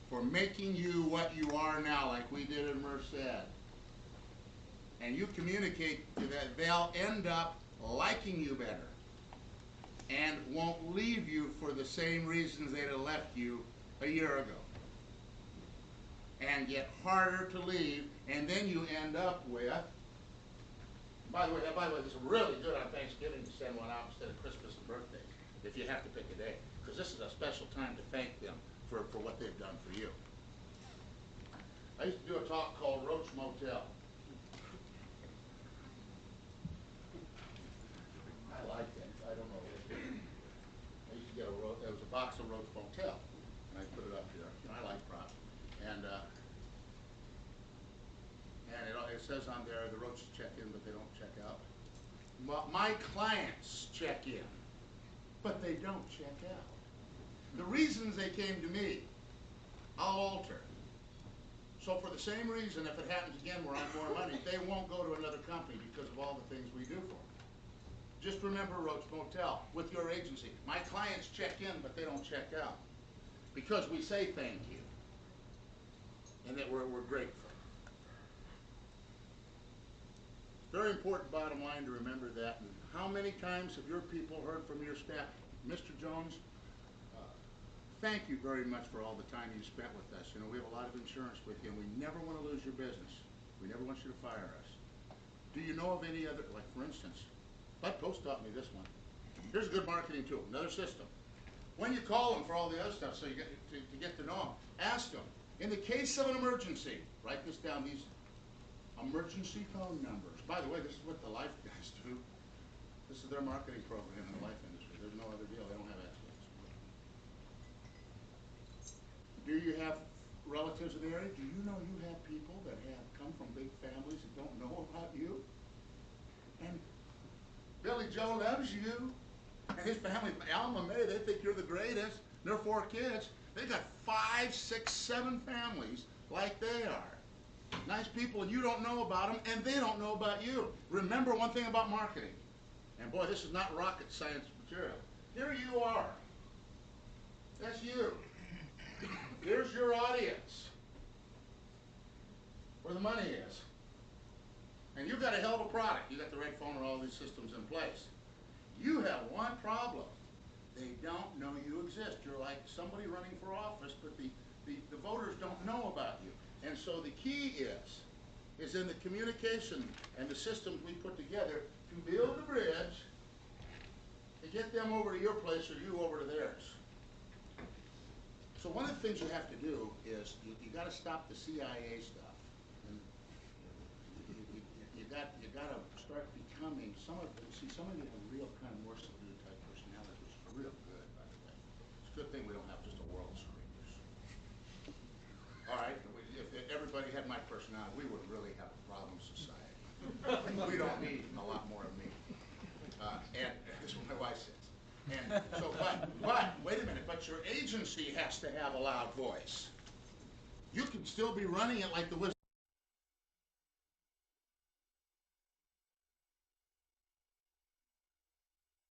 S1: for making you what you are now, like we did in Merced, and you communicate to that, they'll end up liking you better and won't leave you for the same reasons they'd have left you a year ago, and get harder to leave, and then you end up with, by the way, this is really good on Thanksgiving to send one out instead of Christmas and birthdays, if you have to pick a day, because this is a special time to thank them for what they've done for you. I used to do a talk called Roach Motel. I liked it. I don't know. I used to get there was a box of Roach Motel, and I put it up here. You know, I like props. And it says on there, the roaches check in, but they don't check out. My clients check in, but they don't check out. The reasons they came to me, I'll alter. So for the same reason, if it happens again where I'm more money, they won't go to another company because of all the things we do for them. Just remember Roach Motel with your agency. My clients check in, but they don't check out. Because we say thank you. And that we're grateful. Very important bottom line to remember that. And how many times have your people heard from your staff, Mr. Jones, thank you very much for all the time you spent with us. You know, we have a lot of insurance with you, and we never want to lose your business. We never want you to fire us. Do you know of any other, like for instance, Bud Post taught me this one. Here's a good marketing tool, another system. When you call them for all the other stuff, so you get to get to know them, ask them, in the case of an emergency, write this down, these emergency phone numbers. By the way, this is what the life guys do. This is their marketing program in the life industry. There's no other deal. They don't have experts. Do you have relatives in the area? Do you know you have people that have come from big families that don't know about you? And Billy Joe loves you. And his family, Alma May, they think you're the greatest. Their 4 kids. They got 5, 6, 7 families like they are. Nice people, and you don't know about them, and they don't know about you. Remember one thing about marketing. And boy, this is not rocket science material. Here you are. That's you. Here's your audience. Where the money is. And you've got a hell of a product. You got the right phone and all these systems in place. You have one problem. They don't know you exist. You're like somebody running for office, but the voters don't know about you. And so the key is in the communication and the systems we put together to build a bridge to get them over to your place or you over to theirs. So one of the things you have to do is you got to stop the CIA stuff. And you got to start becoming some of you have real kind of more subdued type personalities, which is real good, by the way. It's a good thing we don't have just a world screamers. All right, if everybody had my personality, we would really have a problem society. We don't need a lot more of me. And that's what my wife says. And so, but wait a minute. But your agency has to have a loud voice. You can still be running it like the Wizard